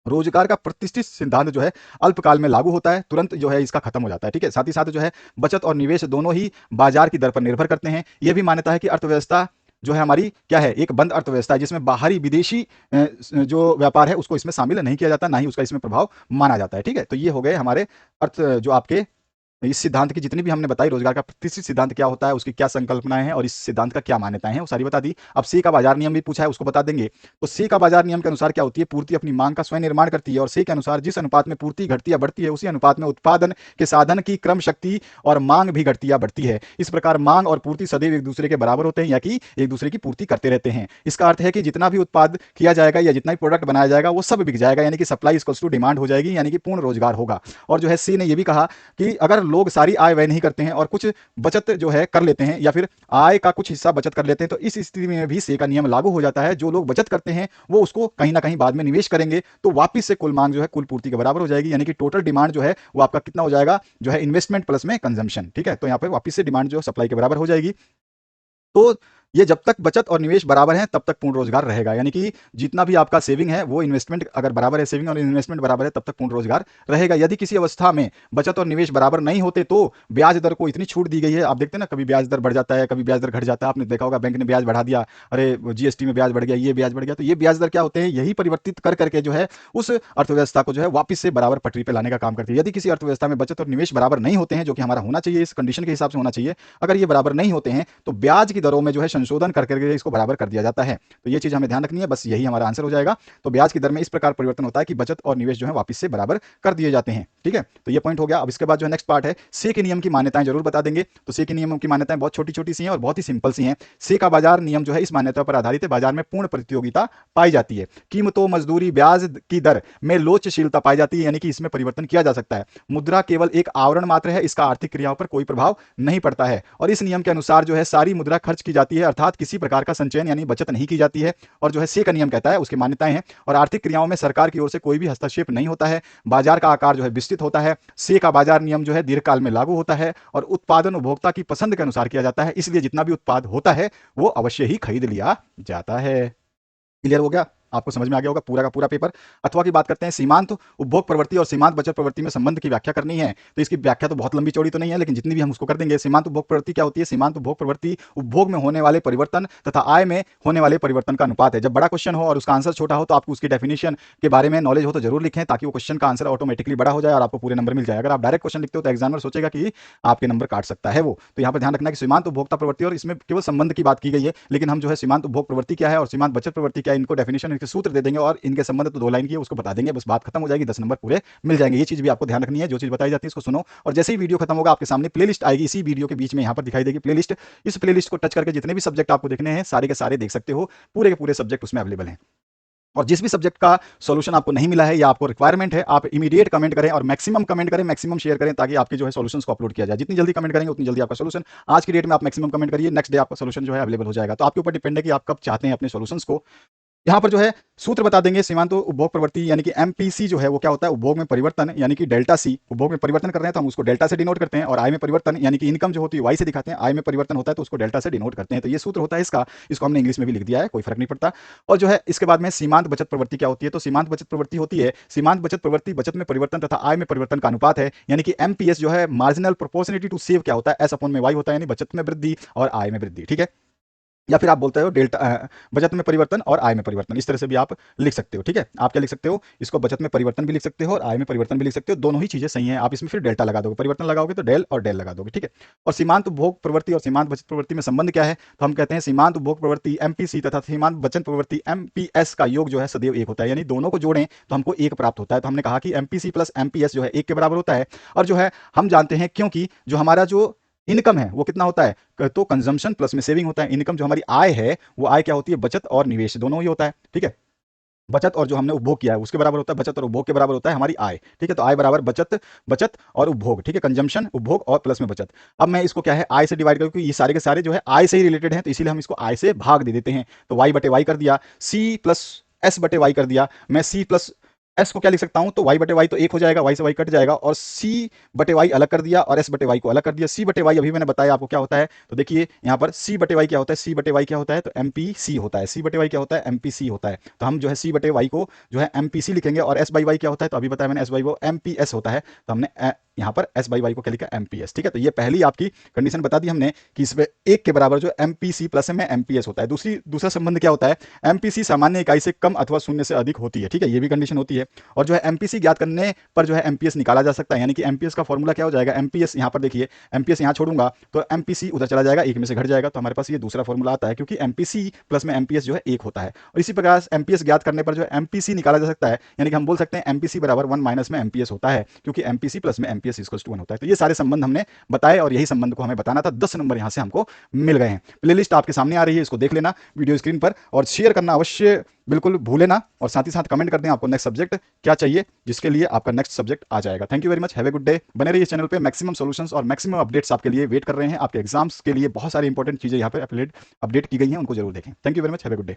रोजगार का प्रतिष्ठित सिद्धांत जो है अल्पकाल में लागू होता है, तुरंत जो है इसका खत्म हो जाता है, ठीक है। साथ ही साथ जो है बचत और निवेश दोनों ही बाजार की दर पर निर्भर करते हैं। यह भी मान्यता है कि अर्थव्यवस्था जो है हमारी क्या है, एक बंद अर्थव्यवस्था है जिसमें बाहरी विदेशी जो व्यापार है उसको इसमें शामिल नहीं किया जाता, ना ही उसका इसमें प्रभाव माना जाता है, ठीक है। तो ये हो गए हमारे अर्थ जो आपके इस सिद्धांत की जितनी भी हमने बताई, रोजगार का प्रतिष्ठित सिद्धांत क्या होता है, उसकी क्या संकल्पनाएं हैं और इस सिद्धांत का क्या मान्यताएं हैं, वो सारी बता दी। अब सी का बाजार नियम भी पूछा है, उसको बता देंगे। तो सी का बाजार नियम के अनुसार क्या होती है, पूर्ति अपनी मांग का स्वयं निर्माण करती है और सी के अनुसार जिस अनुपात में पूर्ति घटती या बढ़ती है उसी अनुपात में उत्पादन के साधन की क्रम शक्ति और मांग भी घटती या बढ़ती है। इस प्रकार मांग और पूर्ति सदैव एक दूसरे के बराबर होते हैं या कि एक दूसरे की पूर्ति करते रहते हैं। इसका अर्थ है कि जितना भी उत्पाद किया जाएगा या जितना भी प्रोडक्ट बनाया जाएगा वो सब बिक जाएगा, यानी कि सप्लाई इक्वल्स टू डिमांड हो जाएगी, यानी कि पूर्ण रोजगार होगा। और जो है सी ने यह भी कहा कि अगर लोग सारी आय व्यय नहीं करते हैं और कुछ बचत जो है कर लेते हैं या फिर आय का कुछ हिस्सा बचत कर लेते हैं, तो इस स्थिति में भी से का नियम लागू हो जाता है। जो लोग बचत करते हैं वो उसको कहीं ना कहीं बाद में निवेश करेंगे तो वापस से कुल मांग जो है कुल पूर्ति के बराबर हो जाएगी, यानी कि टोटल डिमांड जो है वो आपका कितना हो जाएगा, जो है इन्वेस्टमेंट प्लस में कंजम्पशन, ठीक है। तो यहाँ पे वापस से डिमांड जो सप्लाई के बराबर हो जाएगी। तो ये जब तक बचत और निवेश बराबर है तब तक पूर्ण रोजगार रहेगा, यानी कि जितना भी आपका सेविंग है वो इन्वेस्टमेंट अगर बराबर है, सेविंग और इन्वेस्टमेंट बराबर है तब तक पूर्ण रोजगार रहेगा। यदि किसी अवस्था में बचत और निवेश बराबर नहीं होते तो ब्याज दर को इतनी छूट दी गई है। आप देखते हैं ना, कभी ब्याज दर बढ़ जाता है, कभी ब्याज दर घट जाता है। आपने देखा होगा बैंक ने ब्याज बढ़ा दिया, अरे जीएसटी में ब्याज बढ़ गया, ये ब्याज बढ़ गया। तो ये ब्याज दर क्या होते हैं, यही परिवर्तित कर करके जो है उस अर्थव्यवस्था को जो है वापस से बराबर पटरी पर लाने का काम करती है। यदि किसी अर्थव्यवस्था में बचत और निवेश बराबर नहीं होते हैं, जो कि हमारा होना चाहिए, इस कंडीशन के हिसाब से होना चाहिए, अगर ये बराबर नहीं होते हैं तो ब्याज की दरों में जो है संशोधन करके को बराबर कर दिया जाता है। तो ये चीज हमें ध्यान रखनी है, बस यही हमारा आंसर हो जाएगा। तो ब्याज की दर में इस प्रकार परिवर्तन होता है कि बचत और निवेश जो है वापस से बराबर कर दिए जाते हैं, ठीक है। तो ये पॉइंट हो गया। अब इसके बाद जो है नेक्स्ट पार्ट है, से के नियम की मान्यताएं जरूर बता देंगे। तो से के नियमों की मान्यताएं बहुत छोटी छोटी सी हैं और बहुत ही सिंपल सी हैं। से का बाजार नियम जो है इस मान्यता पर आधारित है, बाजार में पूर्ण प्रतियोगिता पाई जाती है, कीमतों, मजदूरी, ब्याज की दर में लोचशीलता पाई जाती है, यानी कि इसमें परिवर्तन किया जा सकता है। मुद्रा केवल एक आवरण मात्र है, इसका आर्थिक क्रियाओं पर कोई प्रभाव नहीं पड़ता है। और इस नियम के अनुसार जो है सारी मुद्रा खर्च की जाती है, अर्थात किसी प्रकार का संचयन यानी बचत नहीं की जाती है। और जो है से का नियम कहता है, उसकी मान्यताएं हैं। और आर्थिक क्रियाओं में सरकार की ओर से कोई भी हस्तक्षेप नहीं होता है। बाजार का आकार जो है विस्तृत होता है। से का बाजार नियम जो है दीर्घकाल में लागू होता है और उत्पादन उपभोक्ता की पसंद के अनुसार किया जाता है, इसलिए जितना भी उत्पाद होता है वो अवश्य ही खरीद लिया जाता है। क्लियर हो गया। आपको समझ में आ गया होगा पूरा का पूरा पेपर। अथवा की बात करते हैं, सीमांत उपभोग प्रवृत्ति और सीमांत बचत प्रवृत्ति में संबंध की व्याख्या करनी है, तो इसकी व्याख्या तो बहुत लंबी चौड़ी तो नहीं है, लेकिन जितनी भी हम उसको कर देंगे। सीमांत उपभोग प्रवृत्ति क्या होती है? सीमांत उपभोग प्रवृत्ति उपभोग में होने वाले परिवर्तन तथा आय में होने वाले परिवर्तन का अनुपात है। जब बड़ा क्वेश्चन हो और उसका आंसर छोटा हो तो आपको उसकी डेफिनेशन के बारे में नॉलेज हो तो जरूर लिखें, ताकि वो क्वेश्चन का आंसर ऑटोमेटिकली बड़ा हो जाए और आपको पूरे नंबर मिल जाए। अगर आप डायरेक्ट क्वेश्चन लिखते हो तो एग्जामिनर सोचेगा कि आपके नंबर काट सकता है वो। तो यहाँ पर ध्यान रखना कि सीमांत उपभोक्ता प्रवृत्ति, और इसमें केवल संबंध की बात की गई है, लेकिन हम जो है सीमांत उपभोग प्रवृत्ति क्या है और सीमांत बचत प्रवृत्ति क्या है, इनको डेफिनेशन, इनके सूत्र दे देंगे और इनके संबंध तो 2 लाइन की है उसको बता देंगे, बस बात खत्म हो जाएगी, 10 नंबर पूरे मिल जाएंगे। ये चीज भी आपको ध्यान रखनी है, जो चीज बताई जाती है इसको सुनो, और जैसे ही वीडियो खत्म होगा आपके सामने प्लेलिस्ट आएगी, इसी वीडियो के बीच में यहाँ पर दिखाई देगी प्लेलिस्ट। इस प्लेलिस्ट को टच करके जितने भी सब्जेक्ट आपको देखने हैं सारे के सारे देख सकते हो, पूरे के पूरे सब्जेक्ट उसमें अवेलेबल हैं। और जिस भी सब्जेक्ट का सॉल्यूशन आपको नहीं मिला है या आपको रिक्वायरमेंट है, आप इमीडिएट कमेंट करें और मैक्सिमम कमेंट करें, मैक्सिमम शेयर करें, ताकि आपके जो है सॉल्यूशंस को अपलोड किया जाए। जितनी जल्दी कमेंट करेंगे उतनी जल्दी आपका सॉल्यूशन, आज की डेट में आप मैक्सिमम कमेंट करिए, नेक्स्ट डे आपका सॉल्यूशन जो है अवेलेबल हो जाएगा। तो आपके ऊपर डिपेंड है कि आप कब चाहते हैं अपने सॉल्यूशंस को। यहाँ पर जो है सूत्र बता देंगे। सीमांत उपभोग प्रवृत्ति यानी कि एमपीसी जो है वो क्या होता है? उपभोग में परिवर्तन यानी कि डेल्टा सी। उपभोग में परिवर्तन कर रहे हैं तो हम उसको डेल्टा से डिनोट करते हैं, और आय में परिवर्तन यानी कि इनकम जो होती है वाई से दिखाते हैं, आय में परिवर्तन होता है तो उसको डेल्टा से डिनोट करते हैं। तो ये सूत्र होता है इसका, इसको हमने इंग्लिश में भी लिख दिया है, कोई फर्क नहीं पड़ता। और जो है इसके बाद में सीमांत बचत प्रवृत्ति क्या होती है? तो सीमांत बचत प्रवृत्ति होती है, सीमांत बचत प्रवृत्ति बचत में परिवर्तन तथा आय में परिवर्तन का अनुपात है, यानी कि एमपीएस जो है मार्जिनल प्रोपोर्शनिटी टू सेव क्या होता है? एस अपॉन में वाई होता है, यानी बचत में वृद्धि और आय में वृद्धि। ठीक है, या फिर आप बोलते हो डेल्टा बचत में परिवर्तन और आय में परिवर्तन, इस तरह से भी आप लिख सकते हो। ठीक है, आप क्या लिख सकते हो? इसको बचत में परिवर्तन भी लिख सकते हो और आय में परिवर्तन भी लिख सकते हो, दोनों ही चीजें सही हैं। आप इसमें फिर डेल्टा लगा दोगे, परिवर्तन लगाओगे तो डेल और डेल लगा दोगे। ठीक है, और सीमांत उपभोग प्रवृत्ति और सीमांत बचत प्रवृत्ति में संबंध क्या है? तो हम कहते हैं सीमांत उपभोग प्रवृत्ति एमपीसी तथा सीमांत बचत प्रवृत्ति एमपीएस का योग जो है सदैव 1 होता है, यानी दोनों को जोड़ें तो हमको 1 प्राप्त होता है। तो हमने कहा कि एमपीसी प्लस एमपीएस जो है 1 के बराबर होता है। और जो है हम जानते हैं, क्योंकि जो हमारा जो इनकम है वो कितना होता है? तो कंजम्पशन प्लस में सेविंग होता है। इनकम जो हमारी आय है वो आय क्या होती है? बचत और निवेश दोनों ही होता है। ठीक है, बचत और जो हमने उपभोग किया है उसके बराबर होता है, बचत और उपभोग के बराबर होता है हमारी आय। ठीक है, तो आय बराबर बचत, बचत और उपभोग। ठीक है, कंजम्पशन, उपभोग और प्लस में बचत। अब मैं इसको क्या है आय से डिवाइड करके, ये सारे के सारे जो है आय से ही रिलेटेड हैं, तो इसीलिए हम इसको आय से भाग दे देते हैं। तो वाई बटे वाई कर दिया, सी प्लस एस बटे वाई कर दिया। मैं सी प्लस एस को क्या लिख सकता हूं? तो वाई बटे वाई तो 1 हो जाएगा, वाई से वाई कट जाएगा, और सी बटे वाई अलग कर दिया और एस बटे वाई को अलग कर दिया। सी बटे वाई अभी मैंने बताया आपको क्या होता है, तो देखिए यहाँ पर सी बटे वाई क्या होता है? सी बटे वाई क्या होता है? तो एमपीसी होता है। सी बटे वाई क्या होता है? एमपीसी होता है। तो हम जो है सी बटे वाई को जो है एमपीसी लिखेंगे, और एस बाई वाई क्या होता है? तो अभी बताया मैंने, एस बाई वो एमपीएस होता है, तो हमने यहाँ पर एस बाई वाई को क्या लिखा? एमपीएस। ठीक है, तो ये पहली आपकी कंडीशन बता दी हमने कि इसमें 1 के बराबर जो एमपीसी प्लस में एमपीएस होता है। दूसरा संबंध क्या होता है? एमपीसी सामान्य इकाई से कम अथवा शून्य से अधिक होती है। ठीक है, ये भी कंडीशन होती है। और जो है एमपीसी ज्ञात करने पर जो है एमपीएस निकाला जा सकता है, यानी कि एमपीएस का फॉर्मूला क्या हो जाएगा? एमपीएस यहाँ पर देखिए, एमपीएस यहाँ छोड़ूंगा तो एमपीसी उधर चला जाएगा, 1 में से घट जाएगा, तो हमारे पास ये दूसरा फॉर्मूला आता है, क्योंकि एमपीसी प्लस में एमपीएस जो है 1 होता है। और इसी प्रकार एमपीएस ज्ञात करने पर जो है एमपीसी निकाला जा सकता है, यानी कि हम बोल सकते हैं एमपीसी बराबर 1 माइनस में एमपीएस होता है, क्योंकि एमपीसी प्लस में एमपीएस इक्वल्स टू 1 होता है। तो ये सारे संबंध हमने बताए और यही संबंध को हमें बताना था। 10 नंबर यहाँ से हमको मिल गए हैं। प्लेलिस्ट आपके सामने आ रही है, इसको देख लेना वीडियो स्क्रीन पर, और शेयर करना अवश्य बिल्कुल भूले ना, और साथ ही साथ कमेंट कर दें आपको नेक्स्ट सब्जेक्ट क्या चाहिए, जिसके लिए आपका नेक्स्ट सब्जेक्ट आ जाएगा। Thank you very much, have a good day. बने रहिए चैनल पे, मैक्सिमम सॉल्यूशंस और मैक्सिमम अपडेट्स आपके लिए वेट कर रहे हैं। आपके एग्जाम्स के लिए बहुत सारी इंपॉर्टेंट चीजें यहाँ पे अपडेट की गई हैं, उनको जरूर देखें। Thank you very much, have a good day.